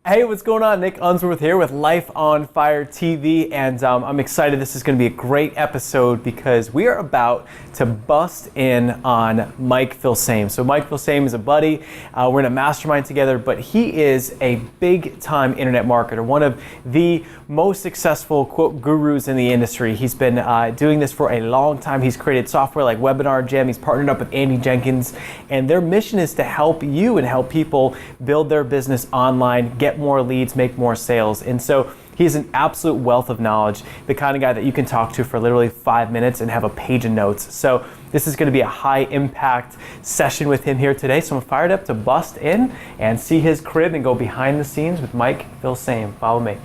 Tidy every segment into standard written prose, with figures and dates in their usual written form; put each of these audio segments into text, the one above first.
Hey, what's going on? Nick Unsworth here with Life on Fire TV, and I'm excited. This is going to be a great episode because we are about to bust in on Mike Filsaime. So Mike Filsaime is a buddy. We're in a mastermind together, but he is a big-time internet marketer, one of the most successful, quote, gurus in the industry. He's been doing this for a long time. He's created software like Webinar Jam. He's partnered up with Andy Jenkins, and their mission is to help you and help people build their business online, get more leads, make more sales. And so he's an absolute wealth of knowledge, the kind of guy that you can talk to for literally 5 minutes and have a page of notes. So this is going to be a high impact session with him here today. So I'm fired up to bust in and see his crib and go behind the scenes with Mike Filsaime. Follow me.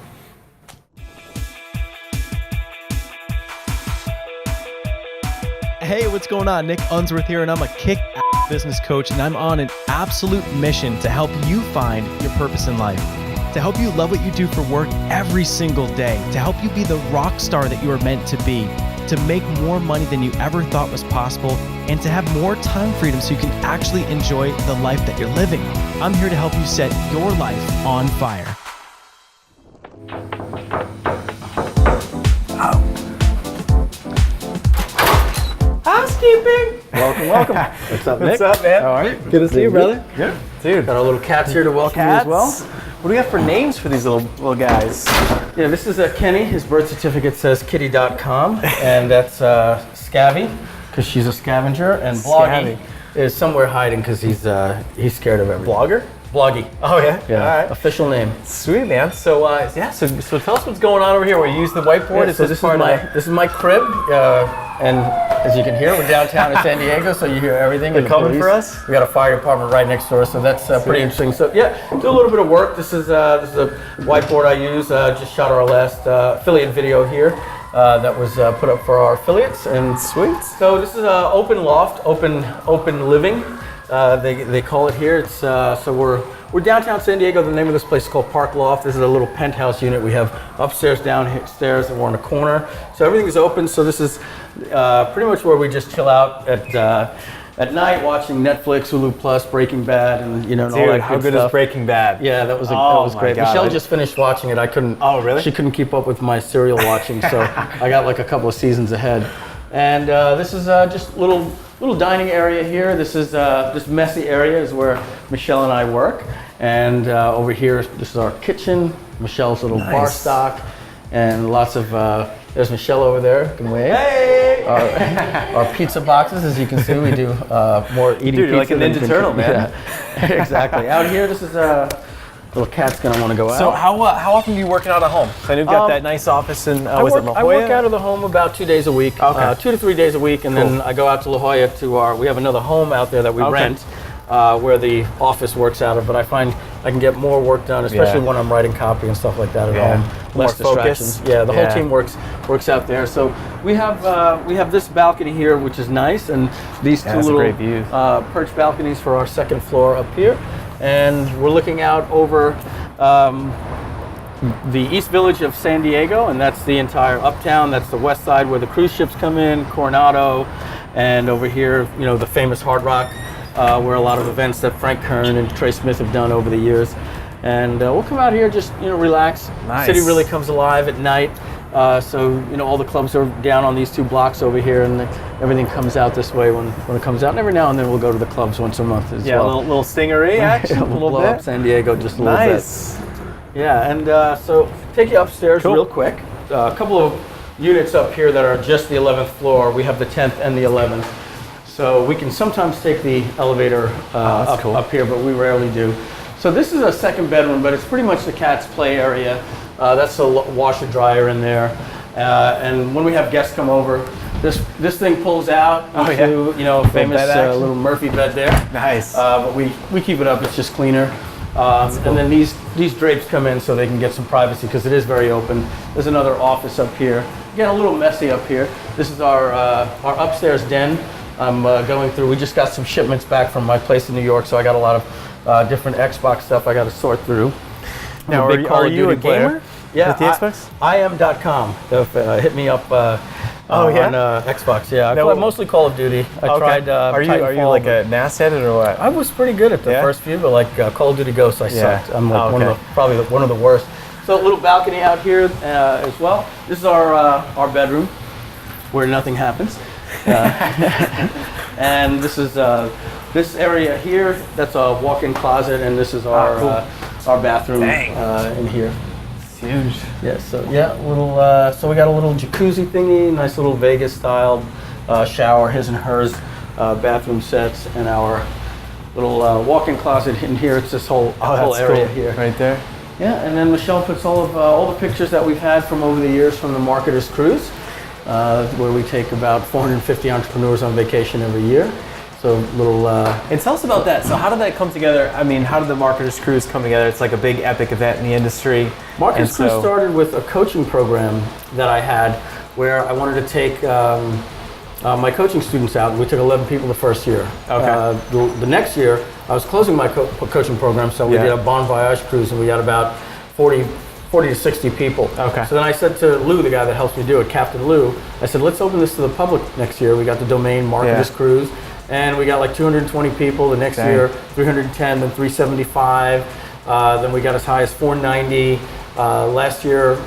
Hey, what's going on? Nick Unsworth here, and I'm a kick-ass business coach, and I'm on an absolute mission to help you find your purpose in life, to help you love what you do for work every single day, to help you be the rock star that you are meant to be, to make more money than you ever thought was possible, and to have more time freedom so you can actually enjoy the life that you're living. I'm here to help you set your life on fire. Housekeeping! Welcome. What's up, Nick? What's up, man? All right. Good to see you, brother. Yeah. Dude. Got our little cats here to welcome you as well. What do we have for names for these little guys? Yeah, this is Kenny. His birth certificate says kitty.com, and that's Scabby, because she's a scavenger, and Bloggy is somewhere hiding because he's scared of everything. Blogger? Bloggy. Oh, yeah? Yeah. All right. Official name. Sweet, man. So, so tell us what's going on over here. We use the whiteboard. Yeah, so this is my crib, and as you can hear, we're downtown in San Diego, so you hear everything. They're coming for us? We got a fire department right next door, so that's pretty interesting. So yeah, do a little bit of work. This is a whiteboard I use. Just shot our last affiliate video here that was put up for our affiliates. And sweet. So this is open loft, open living. They call it here. It's so we're downtown San Diego. The name of this place is called Park Loft. This is a little penthouse unit. We have upstairs, downstairs, and we're in a corner. So everything is open. So this is pretty much where we just chill out at night, watching Netflix, Hulu Plus, Breaking Bad, and all that good stuff. How good is Breaking Bad? Yeah, that was great. God. Michelle just finished watching it. I couldn't. Oh, really? She couldn't keep up with my serial watching, so I got like a couple of seasons ahead. And this is just little dining area here. This is this messy area is where Michelle and I work. And over here, this is our kitchen, Michelle's little bar stock, and lots of, there's Michelle over there, can wave. Hey! Our pizza boxes, as you can see, we do more eating pizza. Dude, you're like a Ninja Turtle, man. Yeah, exactly. Out here, this is little cat's gonna want to go out. So how often do you work out at home? So I know you've got that nice office in, I work out of the home about 2 days a week, 2 to 3 days a week, and then I go out to La Jolla to we have another home out there that we rent. Where the office works out of, but I find I can get more work done, especially when I'm writing copy and stuff like that at home. Less distractions. Yeah, the whole team works out there. So we have this balcony here, which is nice, and these two little perch balconies for our second floor up here, and we're looking out over the East Village of San Diego, and that's the entire uptown. That's the west side where the cruise ships come in, Coronado, and over here, the famous Hard Rock. Where a lot of events that Frank Kern and Trey Smith have done over the years. And we'll come out here, just relax. Nice. City really comes alive at night. So all the clubs are down on these 2 blocks over here, and everything comes out this way when it comes out. And every now and then we'll go to the clubs once a month as well. Yeah, a little stingery action, a little blow bit. Up San Diego just a little Nice. bit. Yeah, and so take you upstairs real quick. A couple of units up here that are just the 11th floor. We have the 10th and the 11th. So we can sometimes take the elevator up here, but we rarely do. So this is a second bedroom, but it's pretty much the cat's play area. That's a washer dryer in there. And when we have guests come over, this thing pulls out into a famous little Murphy bed there. Nice. But we keep it up. It's just cleaner. And then these drapes come in so they can get some privacy because it is very open. There's another office up here. Again, a little messy up here. This is our upstairs den. I'm going through. We just got some shipments back from my place in New York, so I got a lot of different Xbox stuff I got to sort through. Now, are you a gamer? Yeah, with the Xbox? IM.com. Hit me up Oh, yeah? On Xbox, yeah. I Now, play mostly Call of Duty. I tried are you like a NAS headed or what? I was pretty good at the first few, but like Call of Duty Ghosts, I sucked. I'm like probably one of the worst. So a little balcony out here as well. This is our bedroom where nothing happens. And this is this area here, that's a walk-in closet, and this is our bathroom in here. Huge. Yeah, so so we got a little jacuzzi thingy, nice little Vegas style shower, his and hers bathroom sets, and our little walk-in closet in here. It's this whole area here. Right there. Yeah, and then Michelle puts all the pictures that we've had from over the years from the Marketers Cruise, where we take about 450 entrepreneurs on vacation every year. So little. And tell us about that. So how did that come together? I mean, how did the Marketers Cruise come together? It's like a big epic event in the industry. Marketers Cruise started with a coaching program that I had, where I wanted to take my coaching students out. We took 11 people the first year. Okay. The next year, I was closing my coaching program, so we did a Bon Voyage cruise, and we got about 40 to 60 people. Okay. So then I said to Lou, the guy that helps me do it, Captain Lou, I said, let's open this to the public next year. We got the domain Marketers Cruise. And we got like 220 people the next year, 310, then 375. Then we got as high as 490. Last year,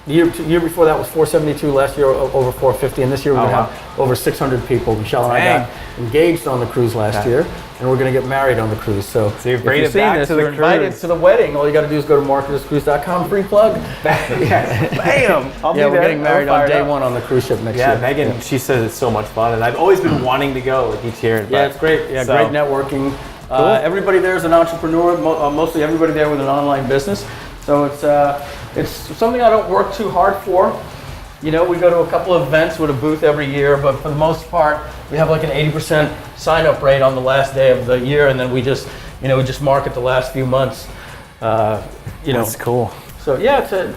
the year before that was 472. Last year over 450, and this year we're gonna have over 600 people. Michelle and I got engaged on the cruise last year, and we're gonna get married on the cruise. So you've brought it back to the you're invited to the wedding. All you got to do is go to marketerscruise.com. Free plug. Bam! We're getting married on day one on the cruise ship next year. Yeah, Megan, she says it's so much fun, and I've always been wanting to go like each year. Yeah, it's great. Yeah, great networking. Everybody there is an entrepreneur. Mostly everybody there with an online business. So it's something I don't work too hard for. You know, we go to a couple of events with a booth every year, but for the most part, we have like an 80% sign-up rate on the last day of the year, and then we just market the last few months. That's cool. So yeah,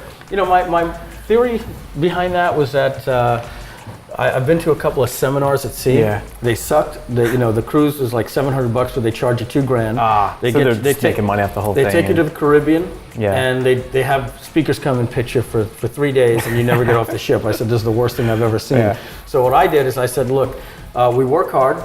my theory behind that was that I've been to a couple of seminars at sea. Yeah. They sucked. The cruise is like $700, but they charge you $2,000. They're taking money off the whole thing. They take you to the Caribbean, Yeah. and they have speakers come and pitch you for 3 days, and you never get off the ship. I said, this is the worst thing I've ever seen. Yeah. So what I did is I said, look, we work hard.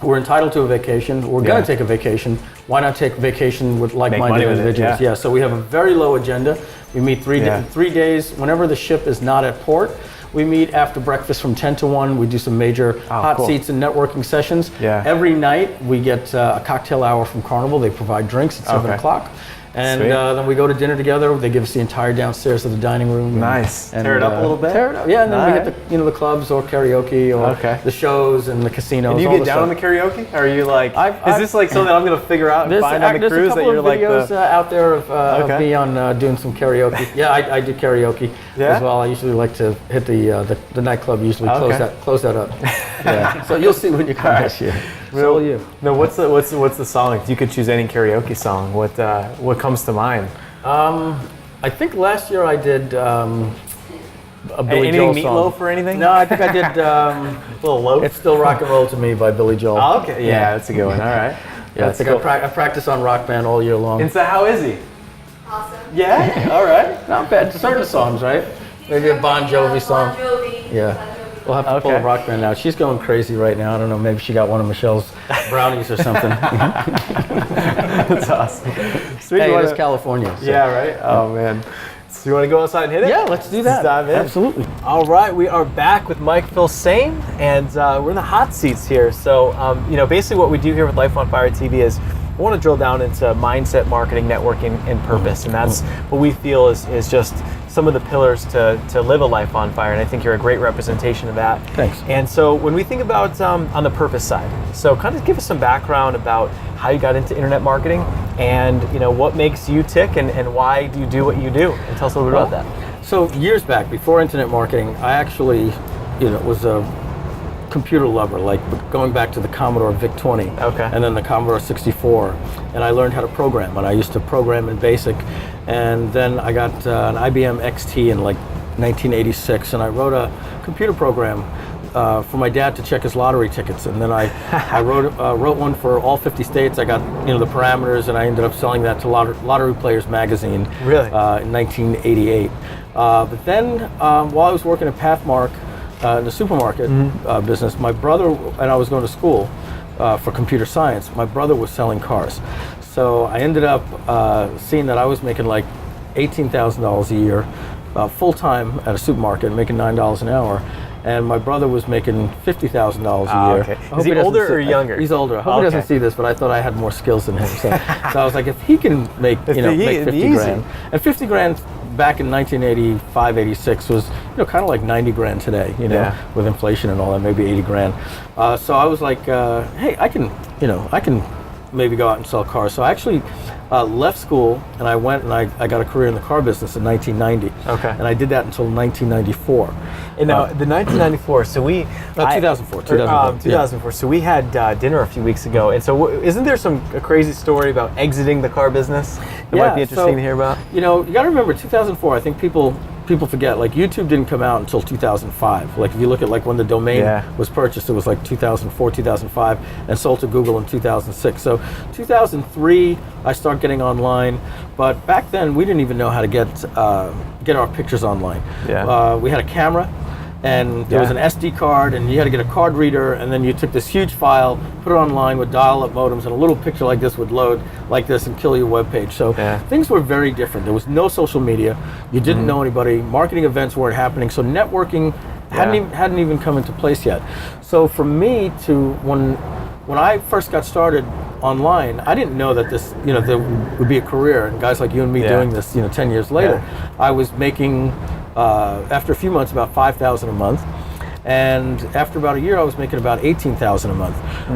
We're entitled to a vacation. We're going to take a vacation. Why not take a vacation with like-minded individuals? Yeah. So we have a very low agenda. We meet 3 days. Whenever the ship is not at port, we meet after breakfast from 10 to 1. We do some major hot seats and networking sessions. Yeah. Every night we get a cocktail hour from Carnival. They provide drinks at 7 o'clock. And then we go to dinner together. They give us the entire downstairs of the dining room. Nice. And, tear it up a little bit? Tear it up, yeah. And then we hit the clubs or karaoke or the shows and the casinos. And you get down on the karaoke? Or are you like, is this like something I'm going to figure out and find on the cruise that you're like There's a couple of videos out there of me on doing some karaoke. Yeah, I do karaoke as well. I usually like to hit the nightclub, usually close that up. Yeah. So you'll see when you come this year. So will you. No, what's the song? If you could choose any karaoke song, what comes to mind? I think last year I did a Billy Joel song. Meatloaf or anything? No, I think I did a little low. It's Still Rock and Roll to Me by Billy Joel. Oh, okay, yeah, that's a good one. All right. Yeah, I think I practice on Rock Band all year long. And so how is he? Awesome. Yeah, all right. Not bad. Certain songs, right? Maybe a Bon Jovi song. Bon Jovi. Yeah. We'll have to pull a Rock Band out. She's going crazy right now. I don't know. Maybe she got one of Michelle's brownies or something. That's awesome. Sweet. Hey, it's California. So. Yeah, right? Oh, man. So you want to go outside and hit it? Yeah, let's do that. Let's dive in. Absolutely. All right, we are back with Mike Filsaime, and we're in the hot seats here. So, basically what we do here with Life on Fire TV is we want to drill down into mindset, marketing, networking, and purpose. And that's what we feel is just some of the pillars to live a life on fire. And I think you're a great representation of that. Thanks. And so when we think about on the purpose side, so kind of give us some background about how you got into internet marketing and what makes you tick and why do you do what you do? And tell us a little bit about that. So years back, before internet marketing, I actually was a computer lover, like going back to the Commodore VIC-20 and then the Commodore 64, and I learned how to program, and I used to program in BASIC, and then I got an IBM XT in like 1986, and I wrote a computer program for my dad to check his lottery tickets, and then I wrote one for all 50 states. I got the parameters, and I ended up selling that to Lottery Players magazine. Really? In 1988. But then while I was working at Pathmark, in the supermarket business. My brother and I was going to school for computer science. My brother was selling cars. So I ended up seeing that I was making like $18,000 a year, full-time at a supermarket, making $9 an hour. And my brother was making $50,000 a year. Okay. Is he older or younger? He's older. I hope he doesn't see this, but I thought I had more skills than him. So I was like, if he can make, make 50 grand. And 50 grand back in 1985, 86 was, kind of like 90 grand today, with inflation and all that, maybe 80 grand. So I was like, hey, I can maybe go out and sell cars. So I actually left school and I went and I got a career in the car business in 1990. Okay. And I did that until 1994. And now the 1994, so 2004. 2004. So we had dinner a few weeks ago, and so isn't there a crazy story about exiting the car business that might be interesting to hear about? You got to remember 2004. I think people forget, like, YouTube didn't come out until 2005. Like, if you look at like when the domain was purchased, it was like 2004, 2005, and sold to Google in 2006. So 2003, I started getting online, but back then we didn't even know how to get our pictures online. We had a camera, and there was an SD card, and you had to get a card reader, and then you took this huge file, put it online with dial-up modems, and a little picture like this would load like this and kill your web page. So things were very different. There was no social media. You didn't know anybody. Marketing events weren't happening. So networking hadn't even come into place yet. So for me when I first got started online, I didn't know that this, there would be a career, and guys like you and me doing this, 10 years later. I was making, after a few months, about $5,000 a month. And after about a year, I was making about $18,000 a month.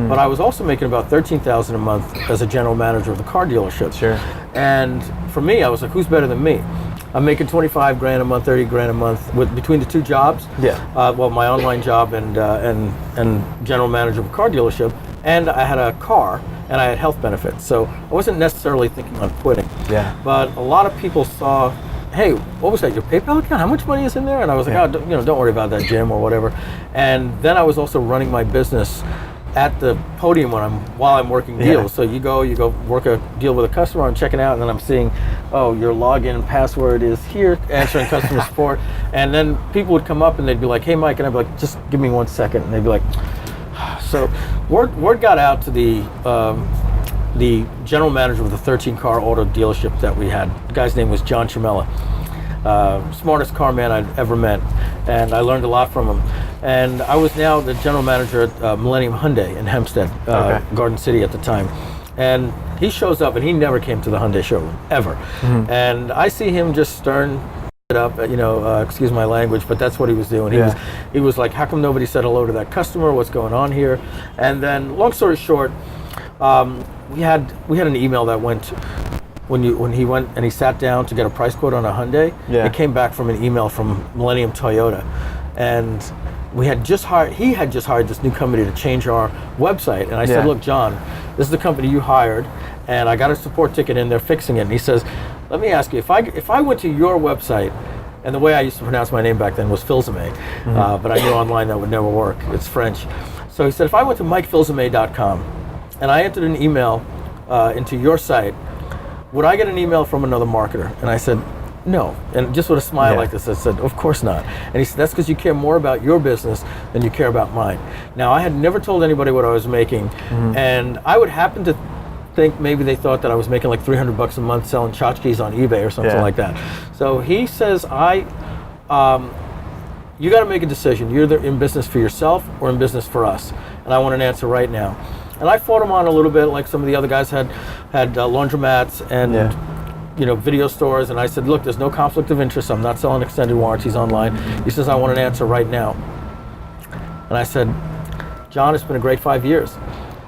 But I was also making about $13,000 a month as a general manager of the car dealership. Sure. And for me, I was like, who's better than me? I'm making 25 grand a month, 30 grand a month between the two jobs. My online job and general manager of a car dealership. And I had a car, and I had health benefits. So I wasn't necessarily thinking on quitting. But a lot of people saw, hey, what was that, your PayPal account? How much money is in there? And I was like, don't worry about that, Jim, or whatever. And then I was also running my business at the podium while I'm working deals. So you go work a deal with a customer, I'm checking out, and then I'm seeing, your login password is here, answering customer support. And then people would come up and they'd be like, hey, Mike, and I'd be like, just give me 1 second. And they'd be like, so word got out to the general manager of the 13-car auto dealership that we had. The guy's name was John Chimella. Smartest car man I'd ever met, and I learned a lot from him. And I was now the general manager at Millennium Hyundai in Hempstead, Garden City at the time. And he shows up, and he never came to the Hyundai showroom, ever. And I see him just stirring it up, excuse my language, but that's what he was doing. He was like, how come nobody said hello to that customer? What's going on here? And then, long story short, we had an email that went when he went and he sat down to get a price quote on a Hyundai. It came back from an email from Millennium Toyota, and he had just hired this new company to change our website. And I said, look, John, this is the company you hired, and I got a support ticket in, they're fixing it. And he says, let me ask you, if I went to your website, and the way I used to pronounce my name back then was Filsaime, but I knew online that would never work. It's French. So he said, if I went to mikefilsaime.com and I entered an email into your site, would I get an email from another marketer? And I said, no. And just with a smile like this, I said, of course not. And he said, that's because you care more about your business than you care about mine. Now, I had never told anybody what I was making, and I would happen to think maybe they thought that I was making like $300 a month selling tchotchkes on eBay or something like that. So he says, you got to make a decision. You're either in business for yourself or in business for us. And I want an answer right now. And I fought him on a little bit, like some of the other guys had laundromats and video stores. And I said, look, there's no conflict of interest. I'm not selling extended warranties online. He says, I want an answer right now. And I said, John, it's been a great 5 years.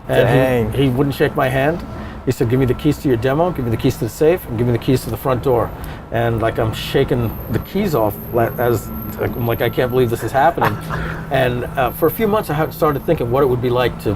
And he wouldn't shake my hand. He said, give me the keys to your demo, give me the keys to the safe, and give me the keys to the front door. And like I'm shaking the keys off I'm like, I can't believe this is happening. And for a few months, I started thinking what it would be like to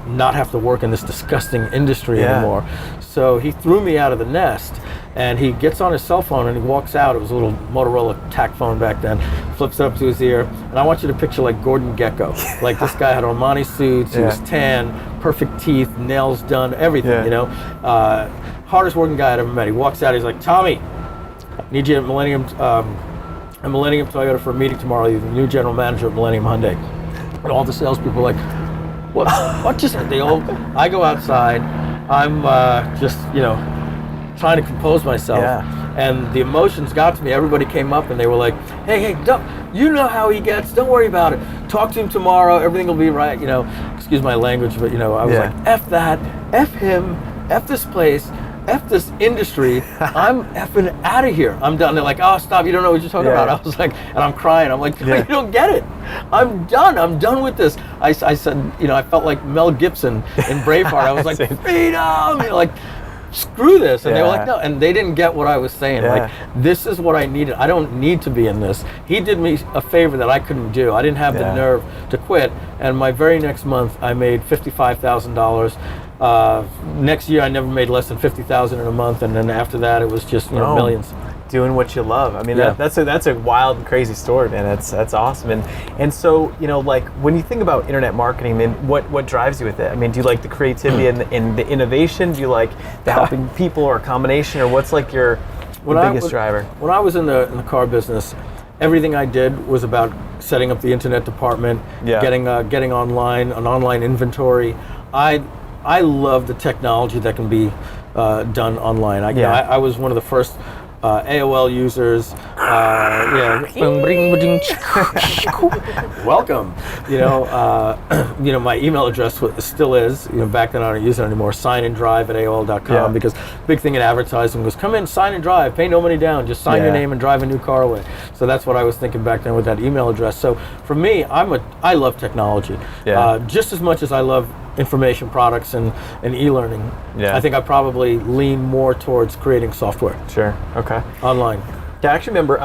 not have to work in this disgusting industry anymore. So he threw me out of the nest, and he gets on his cell phone and he walks out. It was a little Motorola tac phone back then, flips it up to his ear, and I want you to picture like Gordon Gekko. Like this guy had Armani suits, he was tan, perfect teeth, nails done, everything, hardest working guy I'd ever met. He walks out, he's like, Tommy, I need you at Millennium at Millennium Toyota for a meeting tomorrow. The new general manager of Millennium Hyundai, and all the salespeople are like, "What? What just?" They all. I go outside. I'm just trying to compose myself, and the emotions got to me. Everybody came up and they were like, "Hey, don't, you know how he gets. Don't worry about it. Talk to him tomorrow. Everything will be right." Excuse my language, but I was like, "F that. F him. F this place. F this industry. I'm effing out of here. I'm done." They're like, "Oh, stop. You don't know what you're talking about." I was like, and I'm crying. I'm like, "You don't get it. I'm done. I'm done with this." I said, I felt like Mel Gibson in Braveheart. I was like, "Freedom!" Like, screw this. And they were like, no. And they didn't get what I was saying. Like, this is what I needed. I don't need to be in this. He did me a favor that I couldn't do. I didn't have the nerve to quit. And my very next month, I made $55,000. Next year, I never made less than $50,000 in a month, and then after that, it was just millions. Doing what you love. I mean, that's a wild and crazy story, man. That's awesome. And so like when you think about internet marketing, then what drives you with it? I mean, do you like the creativity and the innovation? Do you like the helping people, or a combination, or what's like your biggest driver? When I was in the car business, everything I did was about setting up the internet department, getting online, an online inventory. I love the technology that can be done online. I was one of the first AOL users. Welcome. My email address still is. Back then I don't use it anymore. Sign and drive at AOL.com because big thing in advertising was come in, sign and drive, pay no money down, just sign your name and drive a new car away. So that's what I was thinking back then with that email address. So for me, I love technology just as much as I love information products and e-learning. I think I probably lean more towards creating software. Sure. Okay. Online. Yeah, I actually remember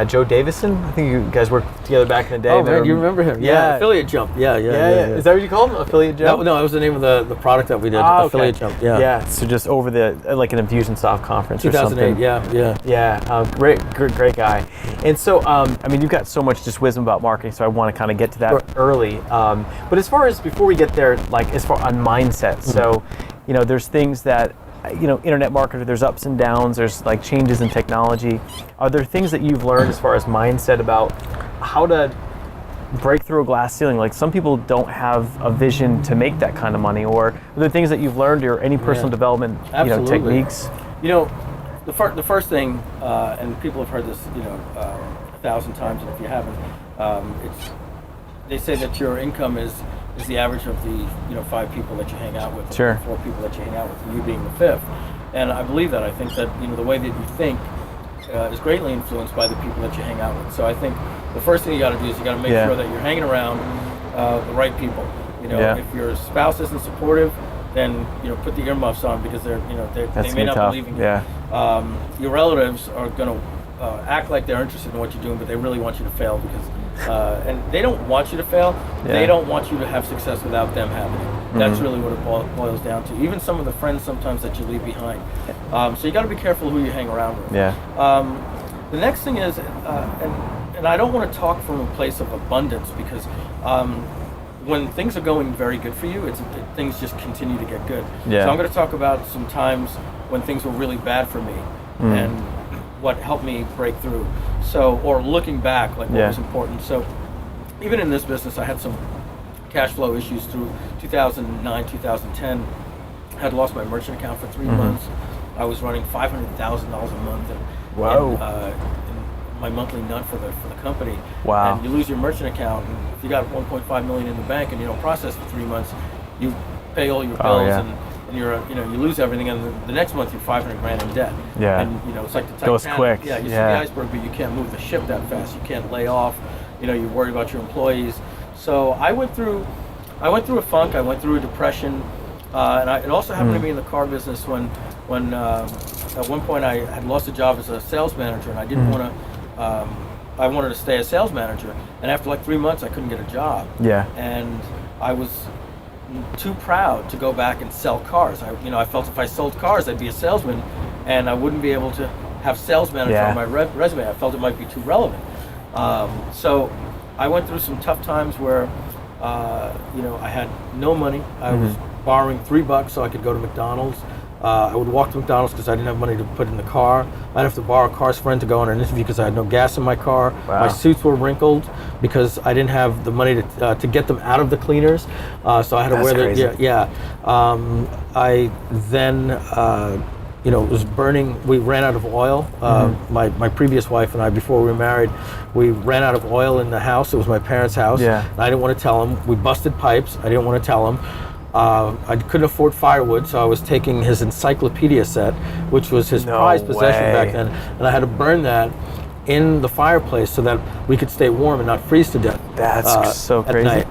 Joe Davison. I think you guys worked together back in the day. Oh man, you remember him? Yeah. Affiliate Jump. Yeah. Is that what you called him? Affiliate Jump? No, that was the name of the product that we did. Affiliate Jump. Yeah. Yeah. So just over like an Infusionsoft conference 2008, or something. Yeah. Great guy. And so, I mean, you've got so much just wisdom about marketing, so I want to kind of get to that early. But as far as before we get there, like as far on mindset, so there's things that internet marketer, there's ups and downs, there's like changes in technology. Are there things that you've learned as far as mindset about how to break through a glass ceiling? Like some people don't have a vision to make that kind of money, or are there things that you've learned, or any personal development techniques? The first thing, and people have heard this 1,000 times, and if you haven't, they say that your income is the average of the 5 people that you hang out with, or 4 people that you hang out with, and you being the 5th. And I believe that. I think that the way that you think is greatly influenced by the people that you hang out with. So I think the first thing you got to do is you got to make sure that you're hanging around the right people. If your spouse isn't supportive, then put the earmuffs on, because they may not believe in you. Your relatives are going to act like they're interested in what you're doing, but they really want you to fail, because and they don't want you to fail. They don't want you to have success without them having it. That's really what it boils down to. Even some of the friends sometimes that you leave behind. So you got to be careful who you hang around with. The next thing is, and I don't want to talk from a place of abundance, because when things are going very good for you, things just continue to get good. So I'm going to talk about some times when things were really bad for me, and what helped me break through. So, or looking back, like what was important. So even in this business, I had some cash flow issues through 2009, 2010. I had lost my merchant account for 3 months. I was running $500,000 a month. And my monthly nut for the company. And you lose your merchant account, and if you got $1.5 million in the bank and you don't process for 3 months, you pay all your bills and you're you lose everything, and the next month you're $500,000 in debt. And it's like the Titanic. Goes quick. You see the iceberg, but you can't move the ship that fast. You can't lay off. You're worried about your employees. So I went through a funk. I went through a depression, and it also happened to me in the car business when at one point I had lost a job as a sales manager, and I didn't want to. I wanted to stay a sales manager, and after like 3 months, I couldn't get a job. And I was too proud to go back and sell cars. I felt if I sold cars, I'd be a salesman, and I wouldn't be able to have sales manager on my resume. I felt it might be too relevant. So I went through some tough times where, I had no money. I was borrowing $3 so I could go to McDonald's. I would walk to McDonald's because I didn't have money to put in the car. I'd have to borrow a car's friend to go on an interview because I had no gas in my car. Wow. My suits were wrinkled because I didn't have the money to get them out of the cleaners. So I had to wear them. Yeah. I then, it was burning. We ran out of oil. My previous wife and I, before we were married, we ran out of oil in the house. It was my parents' house. Yeah. And I didn't want to tell them. We busted pipes. I didn't want to tell them. I couldn't afford firewood, so I was taking his encyclopedia set, which was his prized possession back then, and I had to burn that in the fireplace so that we could stay warm and not freeze to death. That's so crazy. At night.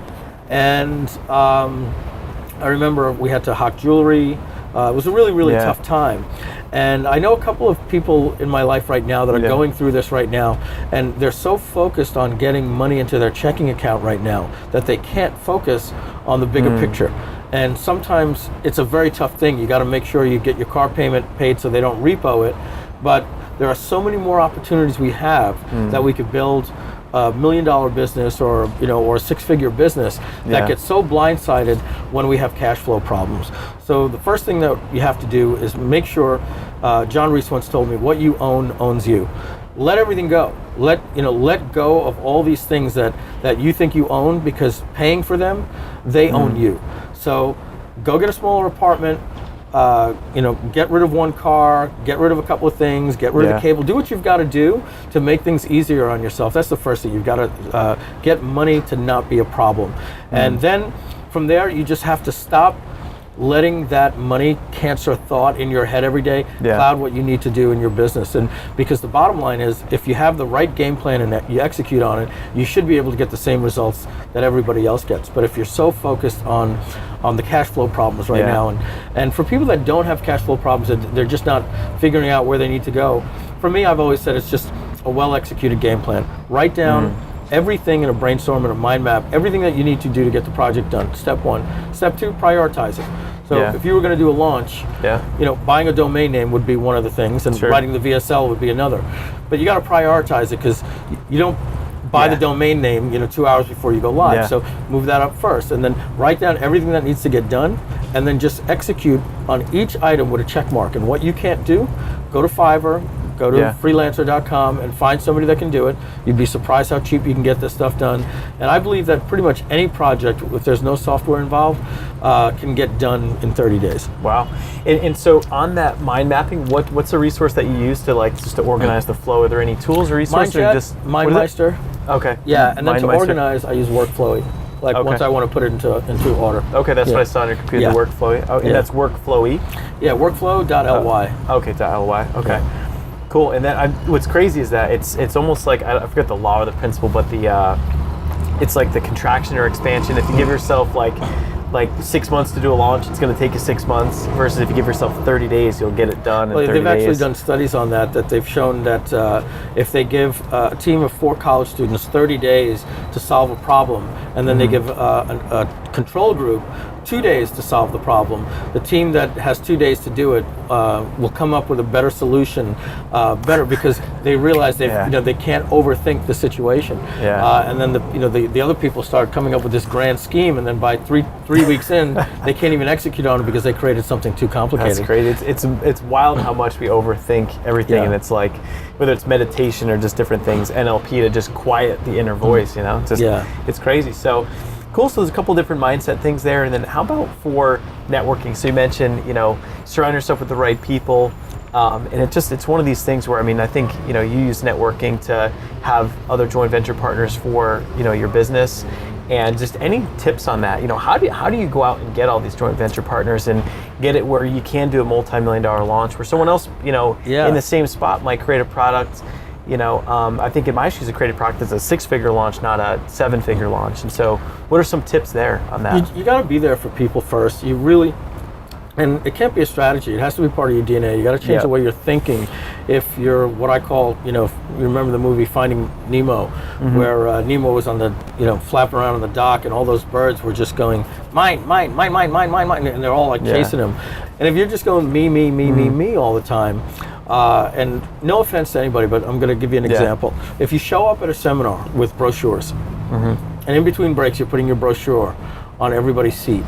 And I remember we had to hawk jewelry. It was a really, really tough time. And I know a couple of people in my life right now that are going through this right now, and they're so focused on getting money into their checking account right now that they can't focus on the bigger picture. And sometimes it's a very tough thing. You got to make sure you get your car payment paid so they don't repo it. But there are so many more opportunities we have that we could build a $1 million business or a six-figure business that gets so blindsided when we have cash flow problems. So the first thing that you have to do is make sure, John Reese once told me, what you own owns you. Let everything go. Let go of all these things that you think you own, because paying for them, they own you. So go get a smaller apartment, get rid of one car, get rid of a couple of things, get rid of the cable, do what you've got to do to make things easier on yourself. That's the first thing. You've got to get money to not be a problem. And then from there, you just have to stop letting that money cancer thought in your head every day cloud what you need to do in your business. And because the bottom line is, if you have the right game plan and you execute on it, you should be able to get the same results that everybody else gets. But if you're so focused on the cash flow problems right now, and for people that don't have cash flow problems, they're just not figuring out where they need to go. For me, I've always said it's just a well-executed game plan. Write down everything in a brainstorm and a mind map, everything that you need to do to get the project done. Step one. Step two, prioritize it. So if you were going to do a launch, buying a domain name would be one of the things, and writing the VSL would be another. But you got to prioritize it, because you don't buy the domain name 2 hours before you go live. So move that up first, and then write down everything that needs to get done, and then just execute on each item with a check mark. And what you can't do, go to Fiverr, go to freelancer.com and find somebody that can do it. You'd be surprised how cheap you can get this stuff done. And I believe that pretty much any project, if there's no software involved, can get done in 30 days. Wow. And so on that mind mapping, what's a resource that you use to just to organize the flow? Are there any tools or resources? MindMeister. Okay. Yeah, and then to organize, I use Workflowy. Once I want to put it into order. Okay, that's what I saw on your computer, the Workflowy. Oh, and that's Workflowy? Yeah, workflow.ly. Okay, .ly. Okay. Yeah. Cool. And then what's crazy is that it's almost like, I forget the law or the principle, but it's like the contraction or expansion. If you give yourself like 6 months to do a launch, it's going to take you 6 months, versus if you give yourself 30 days, you'll get it done in 30 days. They've actually done studies on that they've shown that if they give a team of 4 college students 30 days to solve a problem, and then they give a control group 2 days to solve the problem, the team that has 2 days to do it will come up with a better solution, because they realize they can't overthink the situation. And then the other people start coming up with this grand scheme, and then by three weeks in, they can't even execute on it because they created something too complicated. That's great. It's wild how much we overthink everything, and it's like, whether it's meditation or just different things, NLP, to just quiet the inner voice. It's crazy. So cool. So there's a couple different mindset things there. And then how about for networking? So you mentioned, surround yourself with the right people. And it's one of these things where, I think, you use networking to have other joint venture partners for, your business. And just any tips on that? How do you go out and get all these joint venture partners and get it where you can do a multi-million-dollar launch, where someone else, in the same spot might create a product? I think in my shoes, a creative product is a 6-figure launch, not a 7-figure launch. And so what are some tips there on that? You got to be there for people first. You really, and it can't be a strategy. It has to be part of your DNA. You got to change the way you're thinking. If you're what I call, if you remember the movie Finding Nemo, where Nemo was on the, flapping around on the dock, and all those birds were just going, mine, mine, mine, mine, mine, mine, mine, and they're all chasing him. And if you're just going me all the time, and no offense to anybody, but I'm going to give you an example. If you show up at a seminar with brochures, and in between breaks you're putting your brochure on everybody's seat,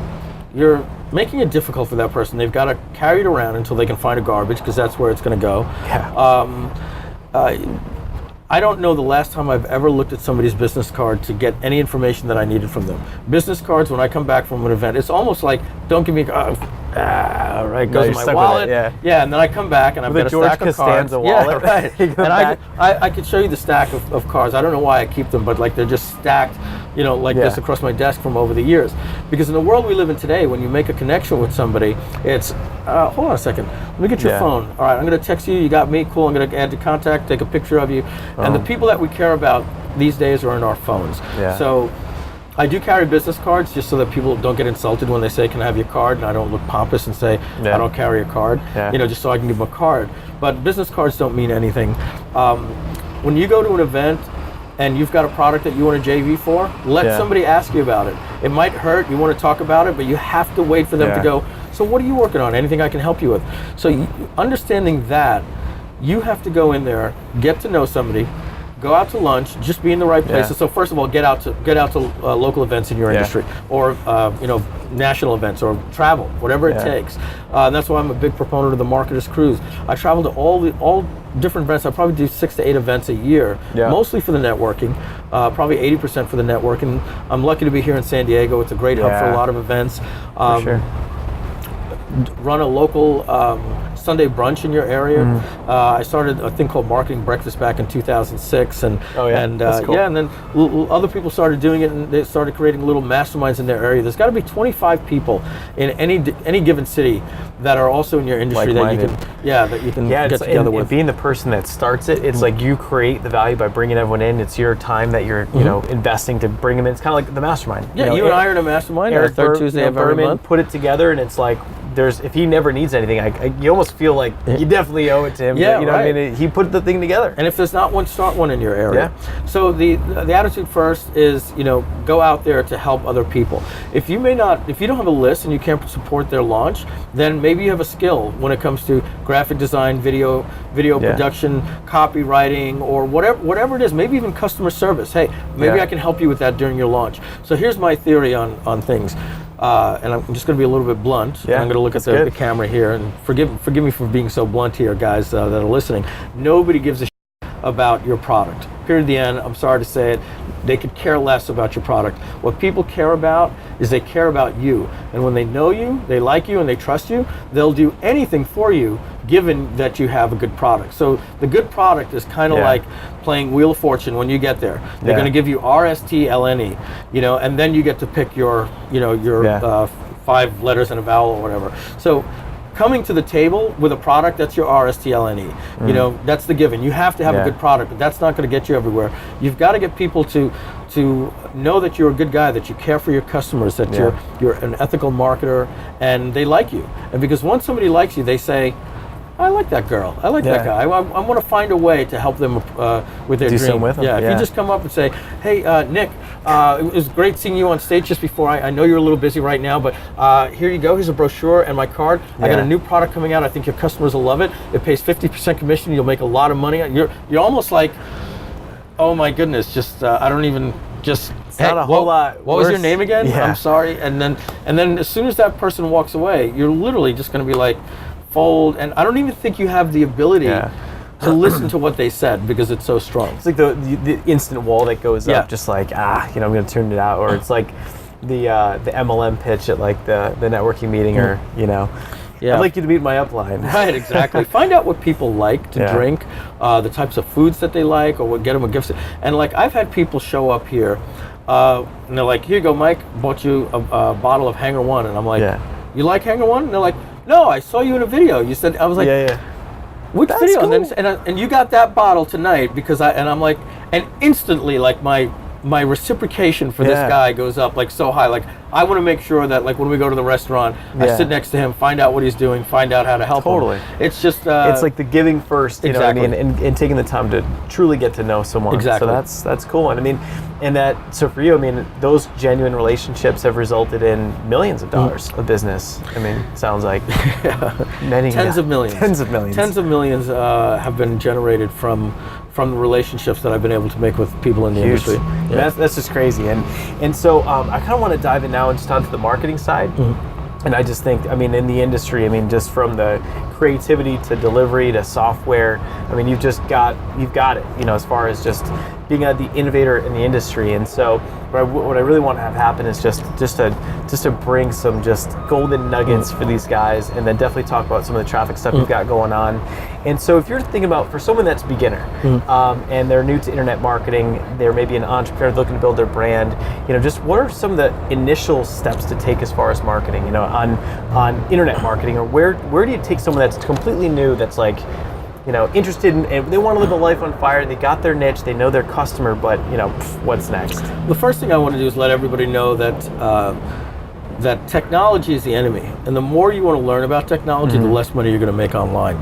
you're making it difficult for that person. They've got to carry it around until they can find a garbage, because that's where it's going to go. I don't know the last time I've ever looked at somebody's business card to get any information that I needed from them. Business cards, when I come back from an event, it's almost like, don't give me right, goes in my wallet. Yeah, and then I come back and I've got a stack of cards. Wallet. Yeah, right. And I could show you the stack of cards. I don't know why I keep them, but like they're just stacked, this across my desk from over the years. Because in the world we live in today, when you make a connection with somebody, it's, hold on a second, let me get your phone. All right, I'm going to text you, you got me, cool, I'm going to add to contact, take a picture of you. And the people that we care about these days are in our phones. So I do carry business cards just so that people don't get insulted when they say, can I have your card? And I don't look pompous and say, I don't carry a card, just so I can give them a card. But business cards don't mean anything. When you go to an event and you've got a product that you want a JV for, let somebody ask you about it. It might hurt, you want to talk about it, but you have to wait for them to go, so what are you working on? Anything I can help you with? So understanding that, you have to go in there, get to know somebody, go out to lunch, just be in the right places. So first of all, get out to local events in your industry, or national events, or travel, whatever it takes. And that's why I'm a big proponent of the Marketers Cruise. I travel to all different events. I probably do 6 to 8 events a year, mostly for the networking, probably 80% for the networking. I'm lucky to be here in San Diego. It's a great hub for a lot of events. For sure. Run a local Sunday brunch in your area. I started a thing called Marketing Breakfast back in 2006, and that's cool. and then other people started doing it, and they started creating little masterminds in their area. There's got to be 25 people in any given city that are also in your industry that you can get together with. And being the person that starts it, it's like you create the value by bringing everyone in. It's your time that you're investing to bring them in. It's kind of like the mastermind. Yeah, you and I are in a mastermind. Eric third Tuesday of every month. Put it together, and it's like, if he never needs anything, you almost feel like you definitely owe it to him. Yeah, what I mean? He put the thing together. And if there's not one, start one in your area. So the attitude first is, go out there to help other people. If you don't have a list and you can't support their launch, then maybe you have a skill when it comes to graphic design, video production, copywriting, or whatever it is. Maybe even customer service. Hey, maybe I can help you with that during your launch. So here's my theory on things. And I'm just going to be a little bit blunt. I'm going to look at the camera here, and forgive me for being so blunt here, guys that are listening. Nobody gives a shit about your product. Period. The end. I'm sorry to say it. They could care less about your product. What people care about is they care about you. And when they know you, they like you, and they trust you, they'll do anything for you, given that you have a good product. So the good product is kind of like playing Wheel of Fortune when you get there. They're going to give you RSTLNE, and then you get to pick your 5 letters and a vowel or whatever. So coming to the table with a product, that's your RSTLNE. That's the given. You have to have a good product, but that's not going to get you everywhere. You've got to get people to know that you're a good guy, that you care for your customers, that you're an ethical marketer, and they like you. And because once somebody likes you, they say, I like that girl. I like that guy. I want to find a way to help them with their dream. With them. If you just come up and say, hey, Nick, it was great seeing you on stage just before. I know you're a little busy right now, but here you go. Here's a brochure and my card. I got a new product coming out. I think your customers will love it. It pays 50% commission. You'll make a lot of money. You're almost like, oh my goodness, just I don't even just. It's not a whole lot. What was your name again? Yeah. I'm sorry. And then as soon as that person walks away, you're literally just going to be like, fold, and I don't even think you have the ability to listen to what they said because it's so strong. It's like the instant wall that goes up, just like I'm going to turn it out, or it's like the MLM pitch at like the networking meeting, or I'd like you to meet my upline. Right, exactly. Find out what people like to drink, the types of foods that they like, or what get them a gift. And like I've had people show up here, and they're like, "Here you go, Mike. Bought you a bottle of Hanger One," and I'm like, "You like Hanger One?" And they're like, "No, I saw you in a video. You said." I was like, "Which That's video?" Cool. And you got that bottle tonight because I'm like, and instantly like my reciprocation for this guy goes up like so high. Like I want to make sure that like when we go to the restaurant, I sit next to him, find out what he's doing, find out how to help him. It's just it's like the giving first, you know what I mean, and taking the time to truly get to know someone. Exactly. So that's cool. And I mean, so for you, I mean, those genuine relationships have resulted in millions of dollars of business. I mean, sounds like many tens of millions. Tens of millions. Tens of millions have been generated from the relationships that I've been able to make with people in the industry. That's just crazy. And so I kind of want to dive in now and just onto the marketing side. And I just think, I mean, in the industry, I mean, just from the creativity to delivery to software, I mean, you've got it, you know, as far as just being the innovator in the industry. And so what I really want to have happen is just to bring some just golden nuggets for these guys, and then definitely talk about some of the traffic stuff you've got going on. And so if you're thinking about, for someone that's beginner, and they're new to internet marketing, they're maybe an entrepreneur looking to build their brand, you know, just what are some of the initial steps to take as far as marketing, you know, on internet marketing, or where do you take someone that's completely new, that's like, you know, interested in, and they want to live a life on fire, they got their niche, they know their customer, but, you know, what's next? The first thing I want to do is let everybody know that that technology is the enemy, and the more you want to learn about technology, the less money you're going to make online.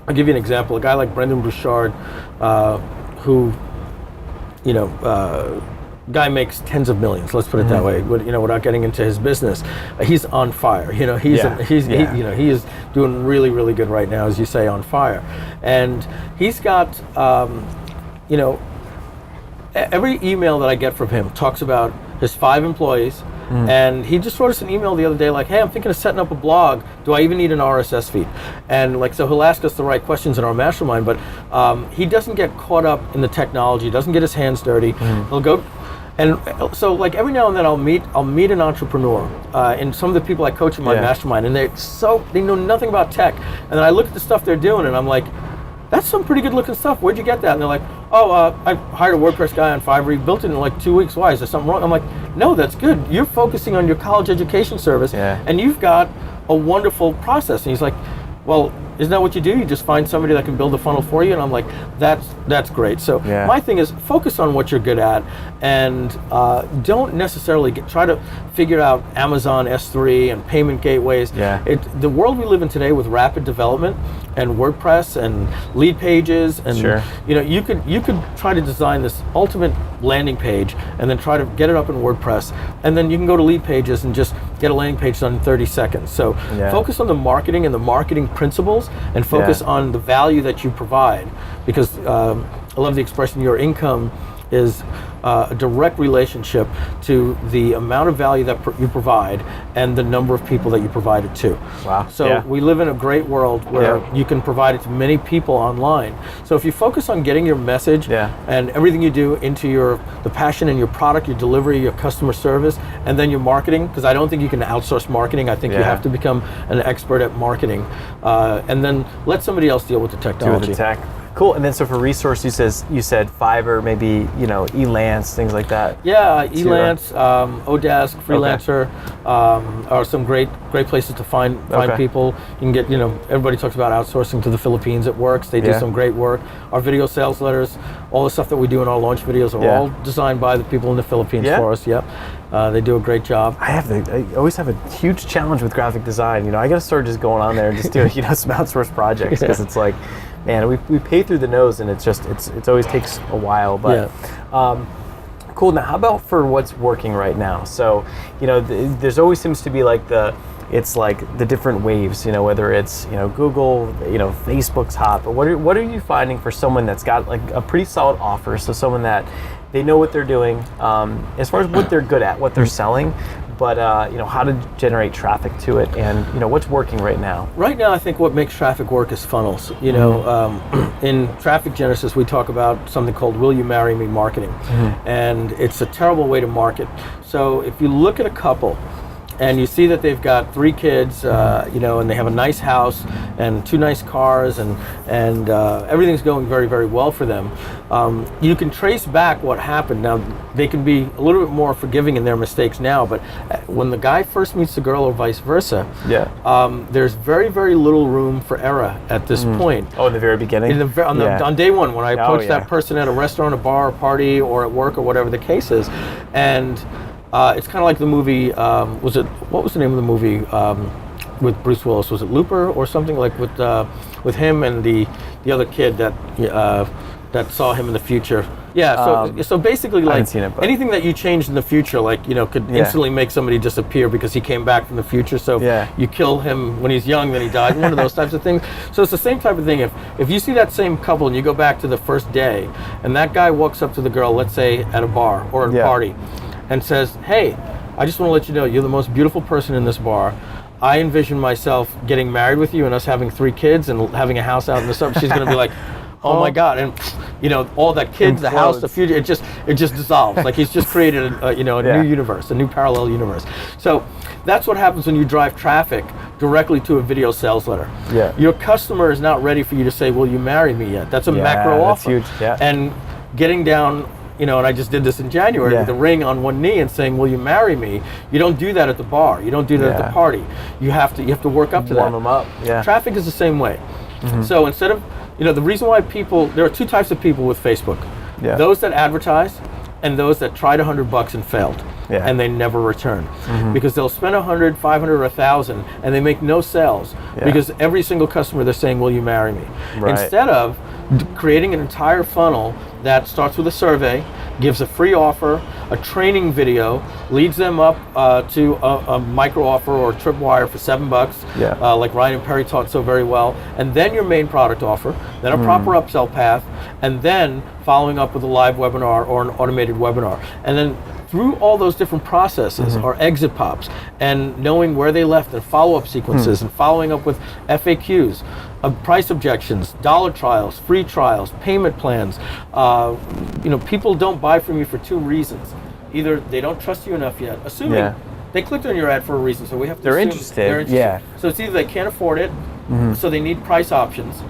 I'll give you an example. A guy like Brendan Bouchard, who, you know, guy makes tens of millions. Let's put it that way. You know, without getting into his business, he's on fire. You know, he is doing really, really good right now, as you say, on fire. And he's got, you know, every email that I get from him talks about his 5 employees. And he just wrote us an email the other day like, hey, I'm thinking of setting up a blog. Do I even need an RSS feed? And like, so he'll ask us the right questions in our mastermind, but he doesn't get caught up in the technology, doesn't get his hands dirty. He'll go, and so like every now and then I'll meet an entrepreneur, and some of the people I coach in my mastermind, and they know nothing about tech. And then I look at the stuff they're doing and I'm like, that's some pretty good looking stuff. Where'd you get that? And they're like, oh, I hired a WordPress guy on Fiverr. He built it in like 2 weeks. Why? Is there something wrong? I'm like, no, that's good. You're focusing on your college education service, and you've got a wonderful process. And he's like, well, isn't that what you do? You just find somebody that can build a funnel for you? And I'm like, that's great. So my thing is focus on what you're good at, and don't necessarily try to figure out Amazon S3 and payment gateways. The world we live in today with rapid development and WordPress and lead pages, and you know, you could try to design this ultimate landing page and then try to get it up in WordPress, and then you can go to lead pages and just get a landing page done in 30 seconds. So focus on the marketing and the marketing principles, and focus on the value that you provide, because I love the expression, your income is a direct relationship to the amount of value that you provide and the number of people that you provide it to. Wow. So we live in a great world where you can provide it to many people online. So if you focus on getting your message and everything you do into the passion in your product, your delivery, your customer service, and then your marketing, because I don't think you can outsource marketing. I think you have to become an expert at marketing, and then let somebody else deal with the technology. Do the tech. Cool. And then so for resources, you said Fiverr, maybe, you know, Elance, things like that. Yeah, Elance, Odesk, Freelancer are some great places to find people. You can get, you know, everybody talks about outsourcing to the Philippines. It works. They do some great work. Our video sales letters, all the stuff that we do in our launch videos are all designed by the people in the Philippines for us. They do a great job. I always have a huge challenge with graphic design. You know, I got to start just going on there and just doing, you know, some outsourced projects, because it's like, man, we pay through the nose, and it always takes a while. But cool. Now, how about for what's working right now? So, you know, there's always seems to be like the different waves. You know, whether it's, you know, Google, you know, Facebook's hot. But what are you finding for someone that's got like a pretty solid offer? So someone that they know what they're doing, as far as what they're good at, what they're selling, but you know, how to generate traffic to it, and you know, what's working right now. Right now, I think what makes traffic work is funnels. You know, in Traffic Genesis, we talk about something called "Will You Marry Me" marketing, and it's a terrible way to market. So if you look at a couple, and you see that they've got 3 kids, you know, and they have a nice house and 2 nice cars, and everything's going very, very well for them. You can trace back what happened. Now, they can be a little bit more forgiving in their mistakes now, but when the guy first meets the girl, or vice versa, there's very, very little room for error at this point. Oh, in the very beginning? On day one, when I approached that person at a restaurant, a bar, a party, or at work, or whatever the case is, and it's kind of like the movie, what was the name of the movie with Bruce Willis? Was it Looper or something, like with him and the other kid that saw him in the future? So basically, like, I haven't seen it, anything that you changed in the future, like, you know, could instantly make somebody disappear because he came back from the future. So you kill him when he's young, then he died. One of those types of things. So it's the same type of thing. If you see that same couple and you go back to the first day, and that guy walks up to the girl, let's say at a bar or at a party, and says, hey, I just want to let you know you're the most beautiful person in this bar. I envision myself getting married with you and us having 3 kids and having a house out in the suburbs. She's going to be like, oh my God. And all that kids, the house, the future, it just dissolves. Like he's just created a new universe, a new parallel universe. So that's what happens when you drive traffic directly to a video sales letter. Yeah. Your customer is not ready for you to say, will you marry me yet? That's a macro offer. That's huge. Yeah. And getting down, and I just did this in January with the ring on one knee and saying, will you marry me? You don't do that at the bar. You don't do that at the party. You have to work up to that. Warm them up. Yeah. Traffic is the same way. So instead of, the reason why there are 2 types of people with Facebook. Yeah. Those that advertise and those that tried $100 and failed. Yeah. And they never return. Because they'll spend $100, $500, or $1,000 and they make no sales because every single customer they're saying, will you marry me? Right. Instead of creating an entire funnel that starts with a survey, gives a free offer, a training video, leads them up to a micro offer or a tripwire for $7, like Ryan and Perry taught so very well, and then your main product offer, then a proper upsell path, and then following up with a live webinar or an automated webinar. And then through all those different processes are exit pops and knowing where they left and follow-up sequences and following up with FAQs, price objections, dollar trials, free trials, payment plans. People don't buy from you for 2 reasons. Either they don't trust you enough yet, assuming they clicked on your ad for a reason, so we have to They're assume interested. they're interested. Yeah. So it's either they can't afford it, so they need price options,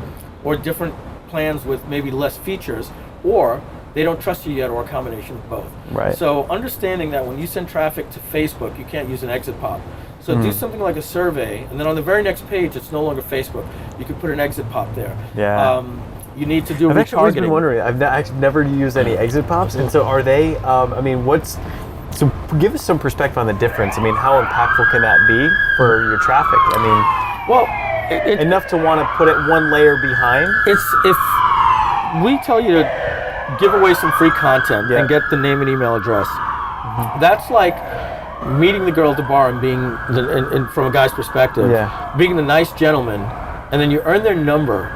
or different plans with maybe less features, or they don't trust you yet, or a combination of both. Right. So understanding that when you send traffic to Facebook, you can't use an exit pop. So do something like a survey, and then on the very next page, it's no longer Facebook. You can put an exit pop there. Yeah. You need to do I've actually always been retargeting. wondering. I've actually never used any exit pops, and so are they? So give us some perspective on the difference. I mean, how impactful can that be for your traffic? I mean, Well, enough to want to put it one layer behind. it's if we tell you to give away some free content and get the name and email address, that's like meeting the girl at the bar and being, from a guy's perspective, being the nice gentleman, and then you earn their number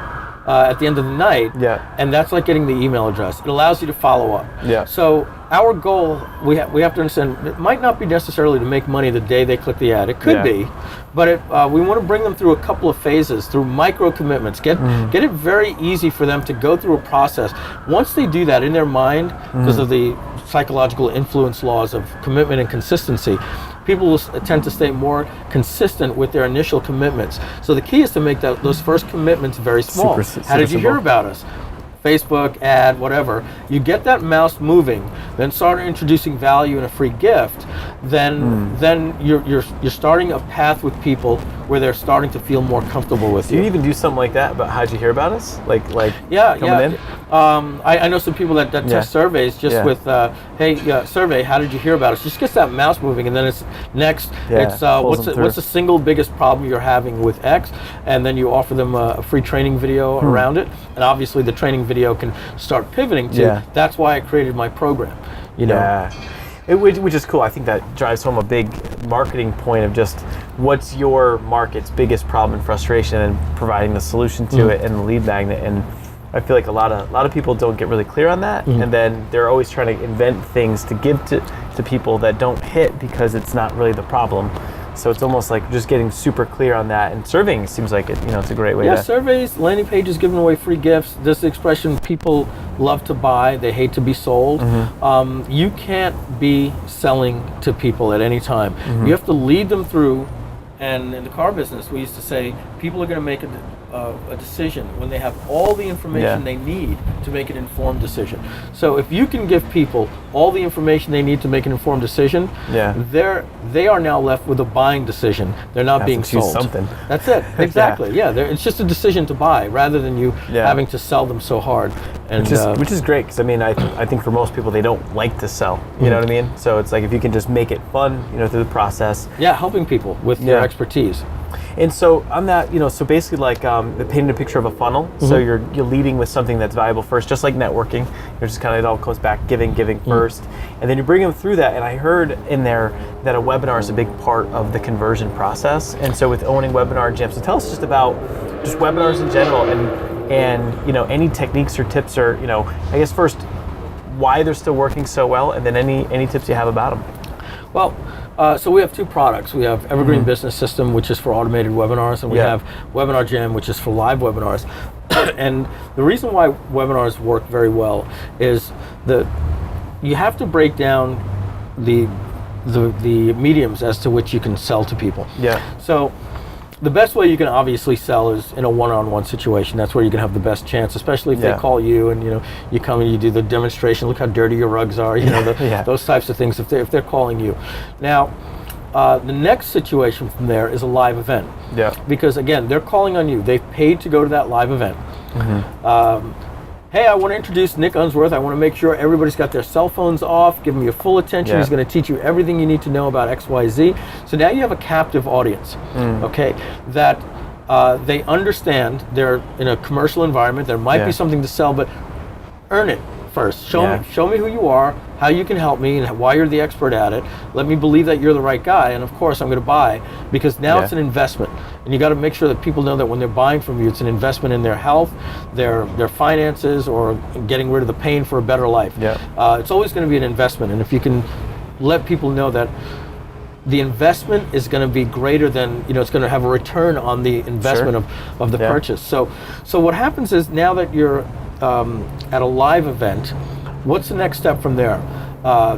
at the end of the night, and that's like getting the email address. It allows you to follow up. So our goal, we have to understand, it might not be necessarily to make money the day they click the ad. It could be, but we want to bring them through a couple of phases, through micro commitments. Get it very easy for them to go through a process. Once they do that in their mind, because of the psychological influence laws of commitment and consistency, people will tend to stay more consistent with their initial commitments. So the key is to make those first commitments very small. How did you hear about us? Facebook, ad, whatever. You get that mouse moving, then start introducing value in a free gift, then you're starting a path with people where they're starting to feel more comfortable with you. Do you even do something like that about how'd you hear about us? Like coming in? I know some people that test surveys just with, hey, survey, how did you hear about us? Just gets that mouse moving, and then it's next. It's what's the single biggest problem you're having with X, and then you offer them a free training video around it, and obviously the training video can start pivoting to. That's why I created my program. Which is cool. I think that drives home a big marketing point of just what's your market's biggest problem and frustration, and providing the solution to it and the lead magnet. And I feel like a lot of people don't get really clear on that, and then they're always trying to invent things to give to people that don't hit because it's not really the problem. So it's almost like just getting super clear on that, and surveying seems like it's a great way to... surveys, landing pages, giving away free gifts. This is the expression people love to buy, they hate to be sold. You can't be selling to people at any time. You have to lead them through, and in the car business, we used to say people are going to make a decision when they have all the information they need to make an informed decision. So if you can give people all the information they need to make an informed decision, they are now left with a buying decision. They're not being sold. Something. That's it. Exactly. It's just a decision to buy rather than you having to sell them so hard. And which is great, because I think for most people they don't like to sell. You know what I mean? So it's like if you can just make it fun, through the process. Helping people with their expertise. And so on that, so basically like painting a picture of a funnel. So you're leading with something that's valuable first, just like networking. You're just kind of, it all comes back giving first, and then you bring them through that. And I heard in there that a webinar is a big part of the conversion process. And so with owning webinar jams, so tell us just about just webinars in general, and any techniques or tips, or I guess first why they're still working so well, and then any tips you have about them. Well, So we have two products. We have Evergreen Business System, which is for automated webinars, and we have Webinar Jam, which is for live webinars. And the reason why webinars work very well is that you have to break down the mediums as to which you can sell to people. Yeah. So the best way you can obviously sell is in a one-on-one situation. That's where you can have the best chance, especially if they call you and you come and you do the demonstration. Look how dirty your rugs are. Those types of things. If they're calling you, now the next situation from there is a live event. Yeah. Because again, they're calling on you. They've paid to go to that live event. Hey, I want to introduce Nick Unsworth. I want to make sure everybody's got their cell phones off, give him your full attention. He's going to teach you everything you need to know about XYZ. So now you have a captive audience, okay, that they understand they're in a commercial environment. There might be something to sell, but earn it first. Show me who you are, how you can help me, and why you're the expert at it. Let me believe that you're the right guy, and of course I'm going to buy, because now it's an investment. And you got to make sure that people know that when they're buying from you, it's an investment in their health, their finances, or getting rid of the pain for a better life. It's always going to be an investment, and if you can let people know that the investment is going to be greater than, it's going to have a return on the investment of the purchase. So what happens is, now that you're at a live event, what's the next step from there?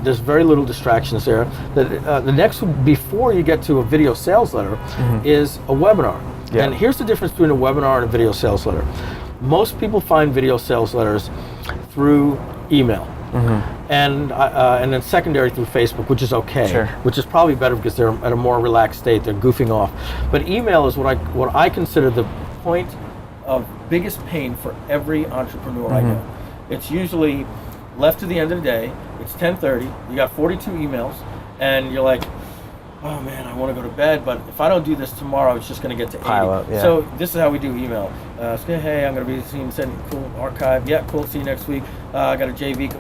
There's very little distractions there. The next, before you get to a video sales letter, is a webinar. And here's the difference between a webinar and a video sales letter. Most people find video sales letters through email. And then secondary through Facebook, which is okay, which is probably better because they're at a more relaxed state, they're goofing off. But email is what I consider the point of biggest pain for every entrepreneur I know. It's usually left to the end of the day, it's 10:30, you got 42 emails, and you're like, oh man, I want to go to bed, but if I don't do this tomorrow, it's just going to get to 80. Pile up, So this is how we do email. Hey, I'm going to be sending cool archive. Yeah, cool, see you next week. I got a JV,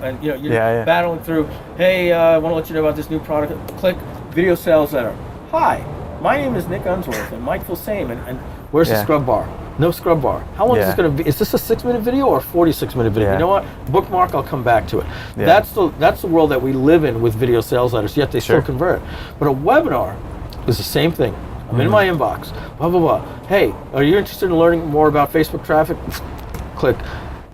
and you're battling through. Hey, I want to let you know about this new product. Click video sales letter. Hi, my name is Nick Unsworth and Mike Filsaime, and where's the scrub bar? No scrub bar. How long is this going to be? Is this a 6-minute video or a 46-minute video? You know what? Bookmark, I'll come back to it. That's the world that we live in with video sales letters, yet they still convert. But a webinar is the same thing. I'm in my inbox, blah, blah, blah. Hey, are you interested in learning more about Facebook traffic? Click.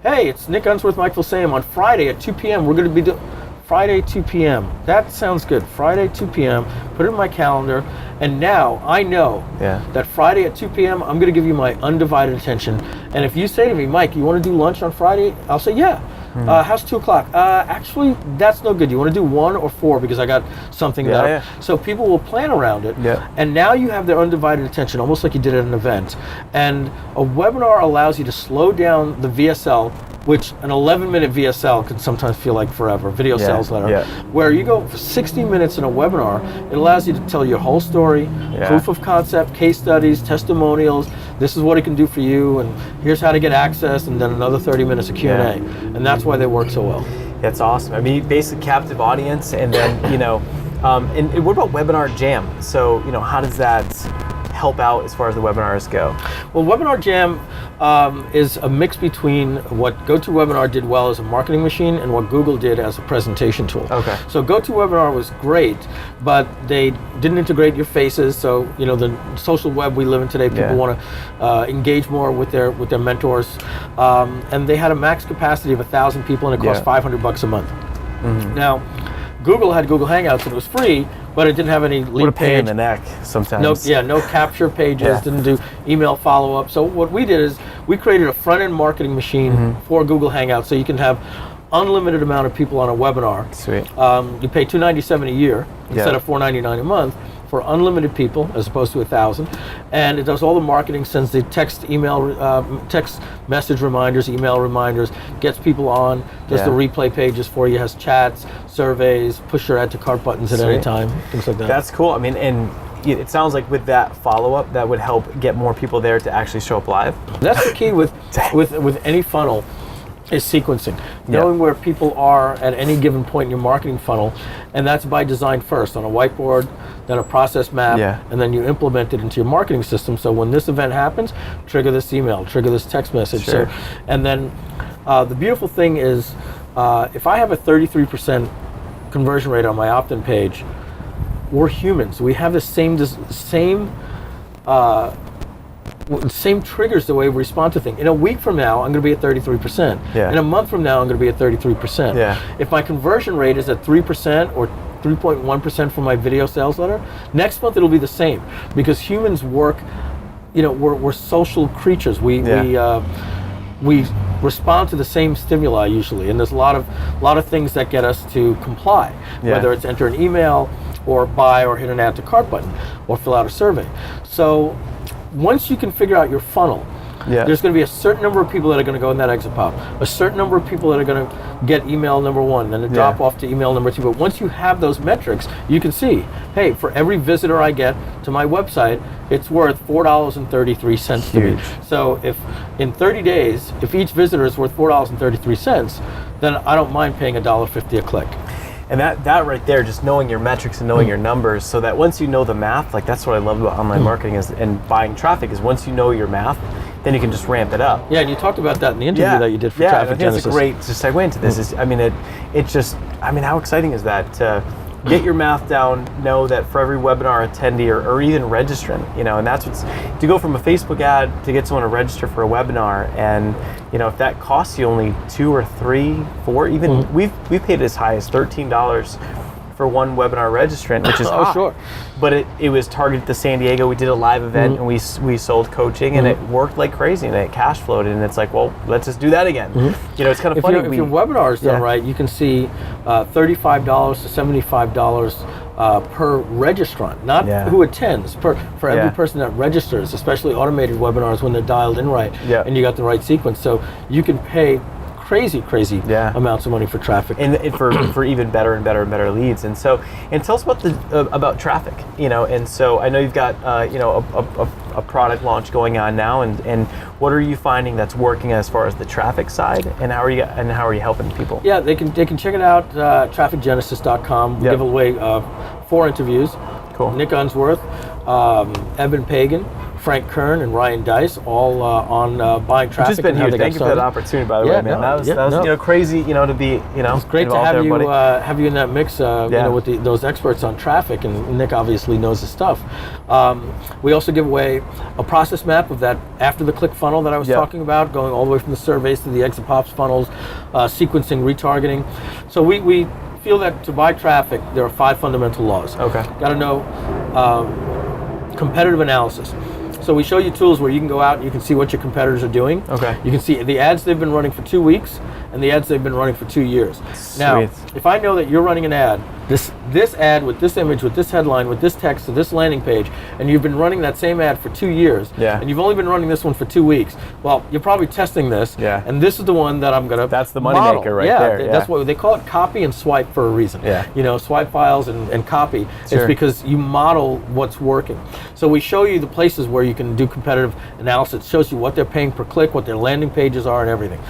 Hey, it's Nick Unsworth, Mike Filsaime. On Friday at 2 p.m., we're going to be doing Friday, 2 p.m. That sounds good. Friday, 2 p.m. Put it in my calendar. And now I know that Friday at 2 p.m. I'm going to give you my undivided attention. And if you say to me, Mike, you want to do lunch on Friday? I'll say, yeah. How's 2 o'clock? Actually, that's no good. You want to do 1 or 4 because I got something So people will plan around it. And now you have their undivided attention, almost like you did at an event. And a webinar allows you to slow down the VSL, which an 11-minute VSL can sometimes feel like forever, video sales letter, where you go for 60 minutes in a webinar. It allows you to tell your whole story, proof of concept, case studies, testimonials. This is what it can do for you, and here's how to get access, and then another 30 minutes of Q&A. And that's why they work so well. That's awesome. I mean, basic captive audience, and then, and what about Webinar Jam? So, how does that help out as far as the webinars go? Well, Webinar Jam is a mix between what GoToWebinar did well as a marketing machine and what Google did as a presentation tool. Okay. So GoToWebinar was great, but they didn't integrate your faces. So the social web we live in today, people want to engage more with their mentors, and they had a max capacity of 1,000 people, and it cost $500 a month. Now, Google had Google Hangouts, and it was free, but it didn't have any lead What a pain page. in the neck sometimes. No capture pages, didn't do email follow-up. So what we did is we created a front-end marketing machine for Google Hangouts, so you can have unlimited amount of people on a webinar. Sweet. You pay $297 a year instead of $499 a month for unlimited people as opposed to 1,000, and it does all the marketing, sends the text message reminders, email reminders, gets people on, does the replay pages for you, has chats, surveys, push your add to cart buttons at any time, things like that. That's cool. I mean, and it sounds like with that follow-up, that would help get more people there to actually show up live. That's the key with any funnel, is sequencing. Knowing where people are at any given point in your marketing funnel, and that's by design first on a whiteboard, then a process map, and then you implement it into your marketing system. So when this event happens, trigger this email, trigger this text message. Sure. And then the beautiful thing is, if I have a 33% conversion rate on my opt-in page, we're humans. We have the same triggers the way we respond to things. In a week from now, I'm going to be at 33%. Yeah. In a month from now, I'm going to be at 33%. Yeah. If my conversion rate is at 3% or 3.1% for my video sales letter, next month it'll be the same, because humans work, we're social creatures. We respond to the same stimuli usually, and there's a lot of things that get us to comply, whether it's enter an email or buy or hit an add to cart button or fill out a survey. So once you can figure out your funnel, there's going to be a certain number of people that are going to go in that exit pop, a certain number of people that are going to get email number 1, then a drop off to email number 2. But once you have those metrics, you can see, hey, for every visitor I get to my website, it's worth $4.33 to me. So if in 30 days, if each visitor is worth $4.33, then I don't mind paying $1.50 a click. And that right there, just knowing your metrics and knowing your numbers, so that once you know the math, like that's what I love about online marketing and buying traffic, is once you know your math, then you can just ramp it up. Yeah, and you talked about that in the interview that you did for Traffic Genesis. It's a great segue into this. How exciting is that to get your math down, know that for every webinar attendee or even registrant, and that's to go from a Facebook ad to get someone to register for a webinar, and if that costs you only 2 or 3, 4, even we've paid as high as $13 for one webinar registrant, which is high. Sure. But it was targeted to San Diego. We did a live event and we sold coaching, and it worked like crazy, and it cash flowed, and it's like, well, let's just do that again. It's kind of funny. If your webinar is done right, you can see $35 to $75 per registrant, not who attends, for every person that registers, especially automated webinars when they're dialed in right and you got the right sequence. So you can pay crazy amounts of money for traffic, and for even better and better leads. And tell us about traffic. And so I know you've got a product launch going on now, and what are you finding that's working as far as the traffic side, and how are you helping people? Yeah, they can check it out, trafficgenesis.com. We give away 4 interviews. Cool. Nick Unsworth, Eben Pagan, Frank Kern, and Ryan Dice, all on buying traffic. Just been huge. Thank you for that opportunity, by the way, man. That was crazy, to be, It's great to have you have you in that mix, with those experts on traffic, and Nick obviously knows his stuff. We also give away a process map of that after the click funnel that I was talking about, going all the way from the surveys to the exit pops funnels, sequencing, retargeting. So we feel that to buy traffic, there are 5 fundamental laws. Okay. Got to know competitive analysis. So we show you tools where you can go out and you can see what your competitors are doing. Okay. You can see the ads they've been running for 2 weeks and the ads they've been running for 2 years. Sweet. Now, if I know that you're running an ad, this ad with this image, with this headline, with this text, to this landing page, and you've been running that same ad for 2 years, and you've only been running this one for 2 weeks, well, you're probably testing this, and this is the one that I'm going to That's the moneymaker right there. That's what they call it, copy and swipe for a reason. Swipe files and copy. Sure. It's because you model what's working. So we show you the places where you can do competitive analysis. It shows you what they're paying per click, what their landing pages are, and everything.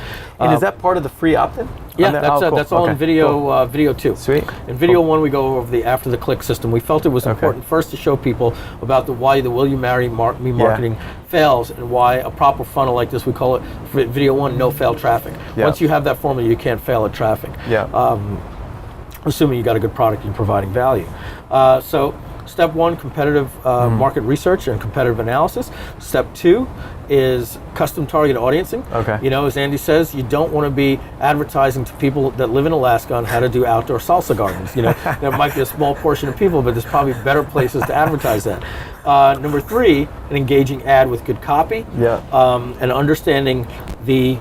And is that part of the free opt-in? Yeah, that's all in video. Video 2. Sweet. In video 1, we go over the after the click system. We felt it was important first to show people about why the will you marry me marketing fails, and why a proper funnel like this, we call it video 1, no fail traffic. Once you have that formula, you can't fail at traffic. Assuming you got a good product and providing value. So step 1, competitive market research and competitive analysis. Step 2 is custom target audiencing. Okay. As Andy says, you don't want to be advertising to people that live in Alaska on how to do outdoor salsa gardens. There might be a small portion of people, but there's probably better places to advertise that. Number 3, an engaging ad with good copy. And understanding the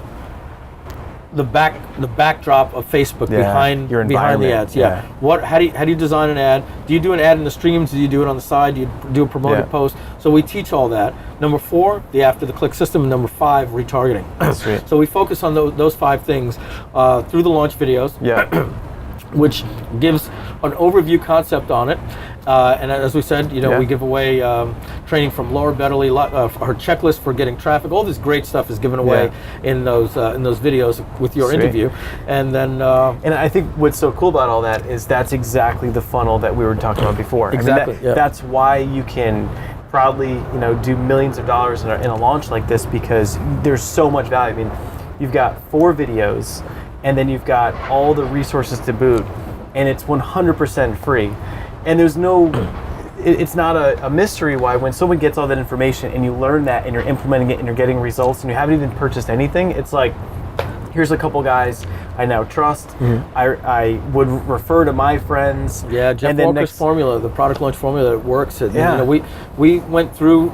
backdrop of Facebook behind the ads. How do you design an ad? Do you do an ad in the streams? Do you do it on the side? Do you do a promoted post? So we teach all that. Number 4, the after the click system. And number 5, retargeting. Sweet. So we focus on those 5 things through the launch videos. Which gives an overview concept on it. And as we said, we give away training from Laura Betterly, her checklist for getting traffic. All this great stuff is given away in those videos with your interview. And then and I think what's so cool about all that is that's exactly the funnel that we were talking about before. Exactly. That's why you can probably do millions of dollars in a launch like this, because there's so much value. I mean, you've got 4 videos, and then you've got all the resources to boot, and it's 100% free. And there's no, it's not a mystery why when someone gets all that information and you learn that and you're implementing it and you're getting results and you haven't even purchased anything, it's like, here's a couple guys I now trust. I would refer to my friends. Yeah, Jeff Walker's formula, the product launch formula, it works. Yeah. You know, we went through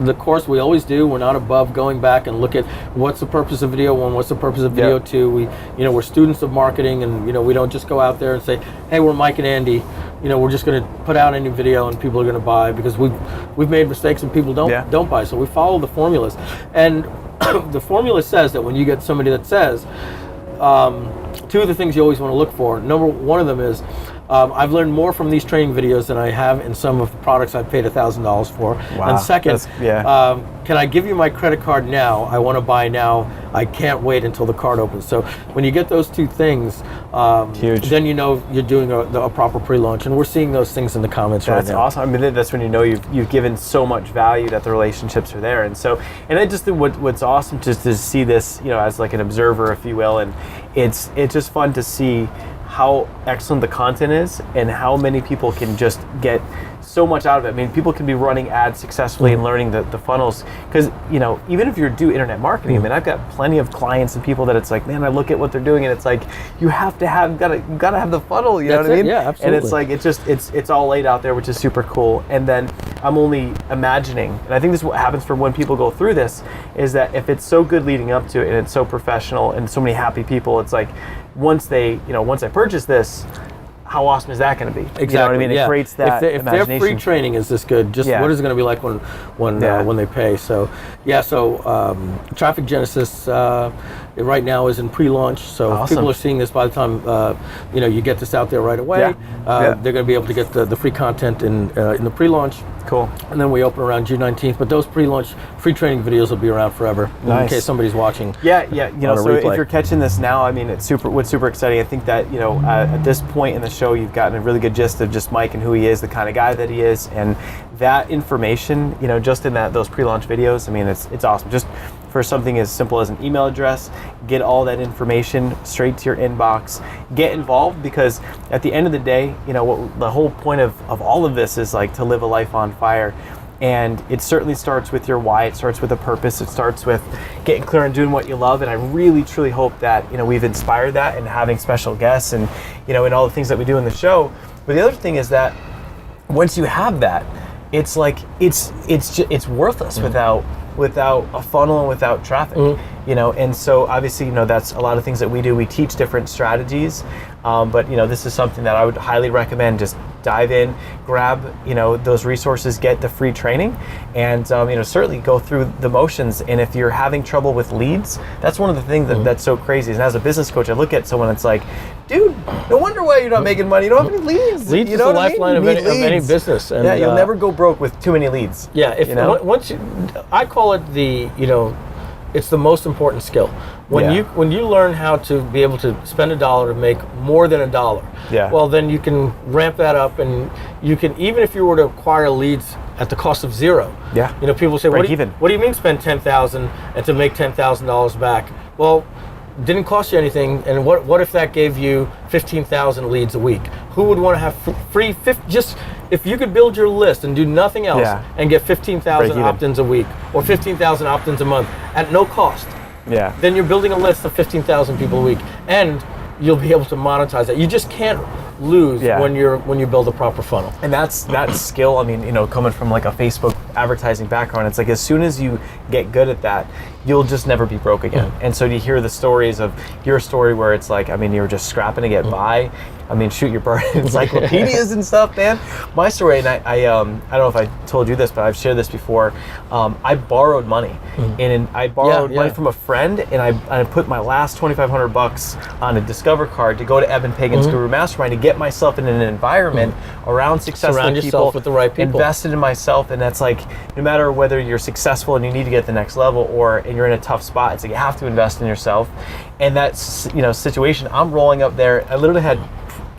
the course. We always do. We're not above going back and look at what's the purpose of video one, what's the purpose of video two. We, you know, we're students of marketing, and you know, we don't just go out there and say, hey, we're Mike and Andy. You know, we're just going to put out any video and people are going to buy, because we've made mistakes and people don't buy. So we follow the formulas, and the formula says that when you get somebody that says, two of the things you always want to look for. Number one of them is, I've learned more from these training videos than I have in some of the products I've paid $1,000 for. Wow. And second, can I give you my credit card now? I want to buy now. I can't wait until the card opens. So when you get those two things, then you know you're doing a proper pre-launch. And we're seeing those things in the comments right now. That's awesome. I mean, that's when you know you've given so much value that the relationships are there. And so, and I just think what's awesome just to see this, you know, as like an observer, if you will, and it's just fun to see how excellent the content is and how many people can just get so much out of it. I mean, people can be running ads successfully and learning the funnels, because, you know, even if you're doing internet marketing, I mean, I've got plenty of clients and people that it's like, man, I look at what they're doing and it's like, you gotta have the funnel, you know what I mean? Yeah, absolutely. And it's like, it's all laid out there, which is super cool. And then I'm only imagining, and I think this is what happens for when people go through this, is that if it's so good leading up to it and it's so professional and so many happy people, it's like, once I purchase this, how awesome is that going to be? Exactly. You know what I mean? It creates that if their free training is this good, just what is it going to be like when they pay? So Traffic Genesis right now is in pre-launch. So awesome. if people are seeing this by the time you get this out there right away, they're going to be able to get the free content in the pre-launch. Cool. And then we open around June 19th. But those pre-launch free training videos will be around forever, in case somebody's watching. Yeah. You know, so if you're catching this now, I mean, what's super exciting. I think that, you know, at this point in the show, you've gotten a really good gist of just Mike and who he is, the kind of guy that he is, and that information, you know, just in those pre-launch videos. I mean, it's awesome. Just for something as simple as an email address, get all that information straight to your inbox. Get involved, because at the end of the day, you know, the whole point of all of this is like to live a life on fire. And it certainly starts with your why. It starts with a purpose. It starts with getting clear on doing what you love. And I really, truly hope that, you know, we've inspired that, and having special guests and, you know, and all the things that we do in the show. But the other thing is that once you have that, it's like it's worthless without a funnel and without traffic, you know. And so obviously, you know, that's a lot of things that we do. We teach different strategies, but you know, this is something that I would highly recommend. Just dive in, grab, you know, those resources, get the free training, and you know, certainly go through the motions. And if you're having trouble with leads, that's one of the things that's so crazy. And as a business coach, I look at someone that's like, dude, no wonder why you're not making money. You don't have any leads. Leads you is know the lifeline of any business. And, you'll never go broke with too many leads. Yeah, I call it it's the most important skill. When you learn how to be able to spend $1 to make more than $1, well, then you can ramp that up, and you can, even if you were to acquire leads at the cost of zero. Yeah. You know, people say, what do you mean spend $10,000 and to make $10,000 back? Well, didn't cost you anything, and what if that gave you 15,000 leads a week? Who would want to have free just if you could build your list and do nothing else and get 15,000 opt-ins a week or 15,000 opt-ins a month at no cost? Yeah. Then you're building a list of 15,000 people a week, and you'll be able to monetize that. You just can't lose when you build a proper funnel. And that's skill. I mean, you know, coming from like a Facebook advertising background, it's like as soon as you get good at that, you'll just never be broke again. And so you hear the stories of your story where it's like, I mean, you were just scrapping to get by. I mean, shoot, you're burning encyclopedias and stuff, man. My story, and I don't know if I told you this, but I've shared this before. I borrowed money, and I borrowed money from a friend, and I put my last $2,500 on a Discover card to go to Eben Pagan's Guru Mastermind to get myself in an environment around successful Surround people, yourself with the right people, invested in myself, and that's like, no matter whether you're successful and you need to get the next level, and you're in a tough spot, it's like you have to invest in yourself. And that, you know, situation, I'm rolling up there. I literally had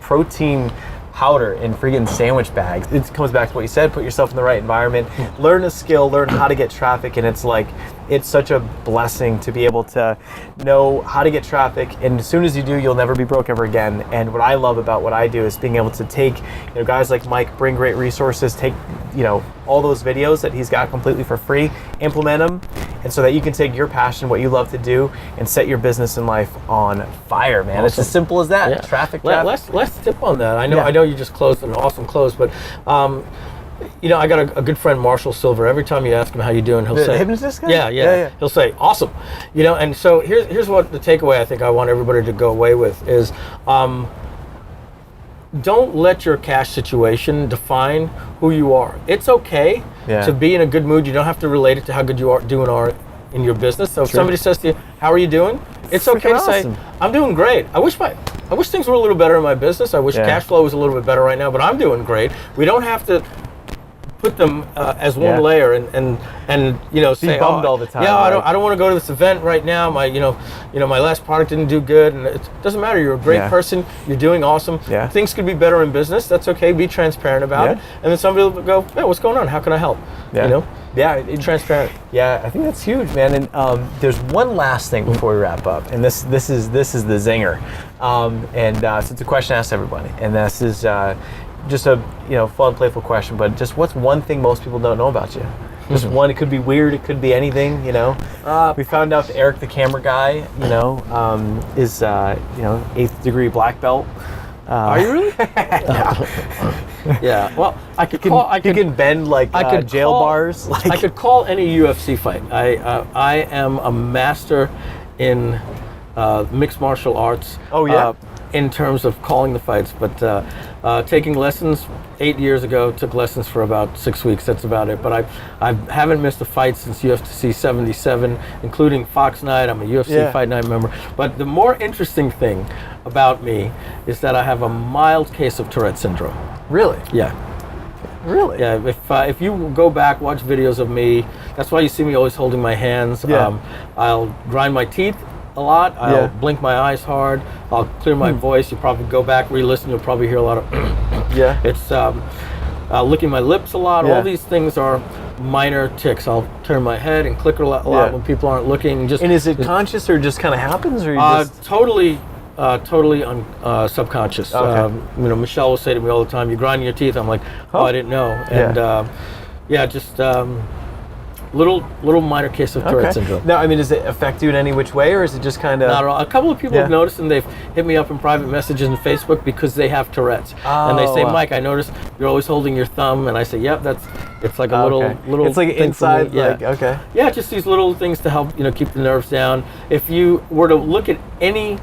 protein powder in friggin' sandwich bags. It comes back to what you said, put yourself in the right environment, learn a skill, learn how to get traffic, and it's like, it's such a blessing to be able to know how to get traffic, and as soon as you do, you'll never be broke ever again. And what I love about what I do is being able to take, guys like Mike, bring great resources, take, all those videos that he's got completely for free, implement them, and so that you can take your passion, what you love to do, and set your business and life on fire, man. Awesome. It's as simple as that. Yeah. Traffic. Let's tip on that. I know you just closed an awesome close, but I got a good friend, Marshall Silver. Every time you ask him how you doing, he'll say, hypnotist guy? Yeah. He'll say, awesome. And so here's what the takeaway I think I want everybody to go away with is, don't let your cash situation define who you are. It's okay to be in a good mood. You don't have to relate it to how good you are in your business. So if somebody says to you, how are you doing? It's okay to say, I'm doing great. I wish things were a little better in my business. I wish cash flow was a little bit better right now, but I'm doing great. We don't have to put them as one layer and say bummed all the time. Yeah, I don't want to go to this event right now. My my last product didn't do good, and it doesn't matter. You're a great person. You're doing awesome. Yeah. Things could be better in business. That's okay. Be transparent about it. And then somebody will go, yeah, what's going on? How can I help? Yeah. Transparent. Yeah, I think that's huge, man. And there's one last thing before we wrap up, and this is the zinger. So it's a question I ask everybody, and this is. Just a fun, playful question, but just what's one thing most people don't know about you? Just one. It could be weird. It could be anything. We found out that Eric, the camera guy, is 8th degree black belt. Are you really? Yeah. Well, I can bend like jail bars. I could call any UFC fight. I am a master in mixed martial arts. Oh yeah. In terms of calling the fights, but taking lessons 8 years ago, took lessons for about 6 weeks. That's about it. But I haven't missed a fight since UFC 77, including Fox Night. I'm a UFC Fight Night member. But the more interesting thing about me is that I have a mild case of Tourette Syndrome. Really? Yeah. Really? Yeah. If you go back, watch videos of me, that's why you see me always holding my hands. Yeah. I'll grind my teeth a lot. I'll blink my eyes hard. I'll clear my voice. You probably go back, re-listen. You'll probably hear a lot of It's licking my lips a lot. All these things are minor tics. I'll turn my head and click a lot when people aren't looking. And is it conscious or just kind of happens, or totally subconscious? Okay. Michelle will say to me all the time, "You grind your teeth." I'm like, "Oh, I didn't know." And just. Little minor case of Tourette syndrome. Now, does it affect you in any which way, or is it just kind of? Not at all. A couple of people have noticed, and they've hit me up in private messages on Facebook because they have Tourette's, and they say, "Mike, I noticed you're always holding your thumb," and I say, "Yep, it's like a little." It's like inside, okay. Yeah, just these little things to help keep the nerves down. If you were to look at any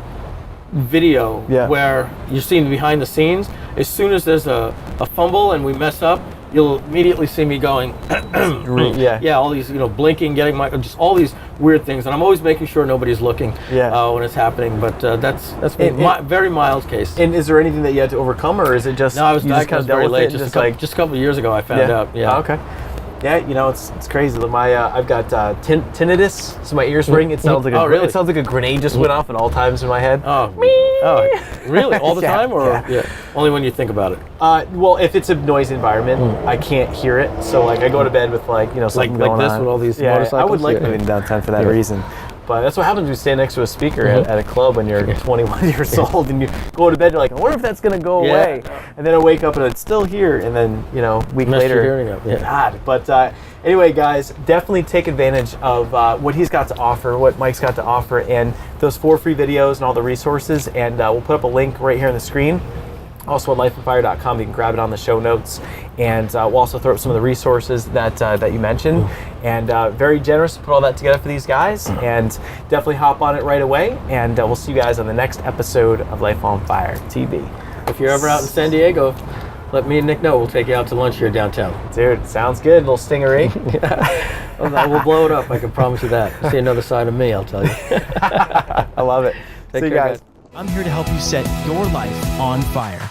video where you're seeing behind the scenes, as soon as there's a fumble and we mess up, you'll immediately see me going, all these, blinking, getting just all these weird things, and I'm always making sure nobody's looking when it's happening. But that's very mild case. And is there anything that you had to overcome, or is it just? No, I was diagnosed very late. Just a couple of years ago, I found out. Yeah. Oh, okay. Yeah, it's crazy. I've got tinnitus, so my ears ring. It sounds like it sounds like a grenade just went off at all times in my head. Oh, really? All the time, or only when you think about it? Well, if it's a noisy environment, I can't hear it. So I go to bed with something going on. Like this with all these motorcycles. I would like moving downtown for that reason. But that's what happens when you stand next to a speaker at a club when you're 21 years old, and you go to bed. You're like, I wonder if that's gonna go away. And then I wake up and it's still here. And then a week later, hearing it. God. But anyway, guys, definitely take advantage of what he's got to offer, what Mike's got to offer, and those 4 free videos and all the resources. And we'll put up a link right here on the screen. Also at lifeonfire.com, you can grab it on the show notes, and we'll also throw up some of the resources that you mentioned. And very generous to put all that together for these guys, and definitely hop on it right away. And we'll see you guys on the next episode of Life on Fire TV. If you're ever out in San Diego, let me and Nick know. We'll take you out to lunch here downtown. Dude, sounds good. A little stingery. We'll blow it up. I can promise you that. See another side of me, I'll tell you. I love it. See you guys. I'm here to help you set your life on fire.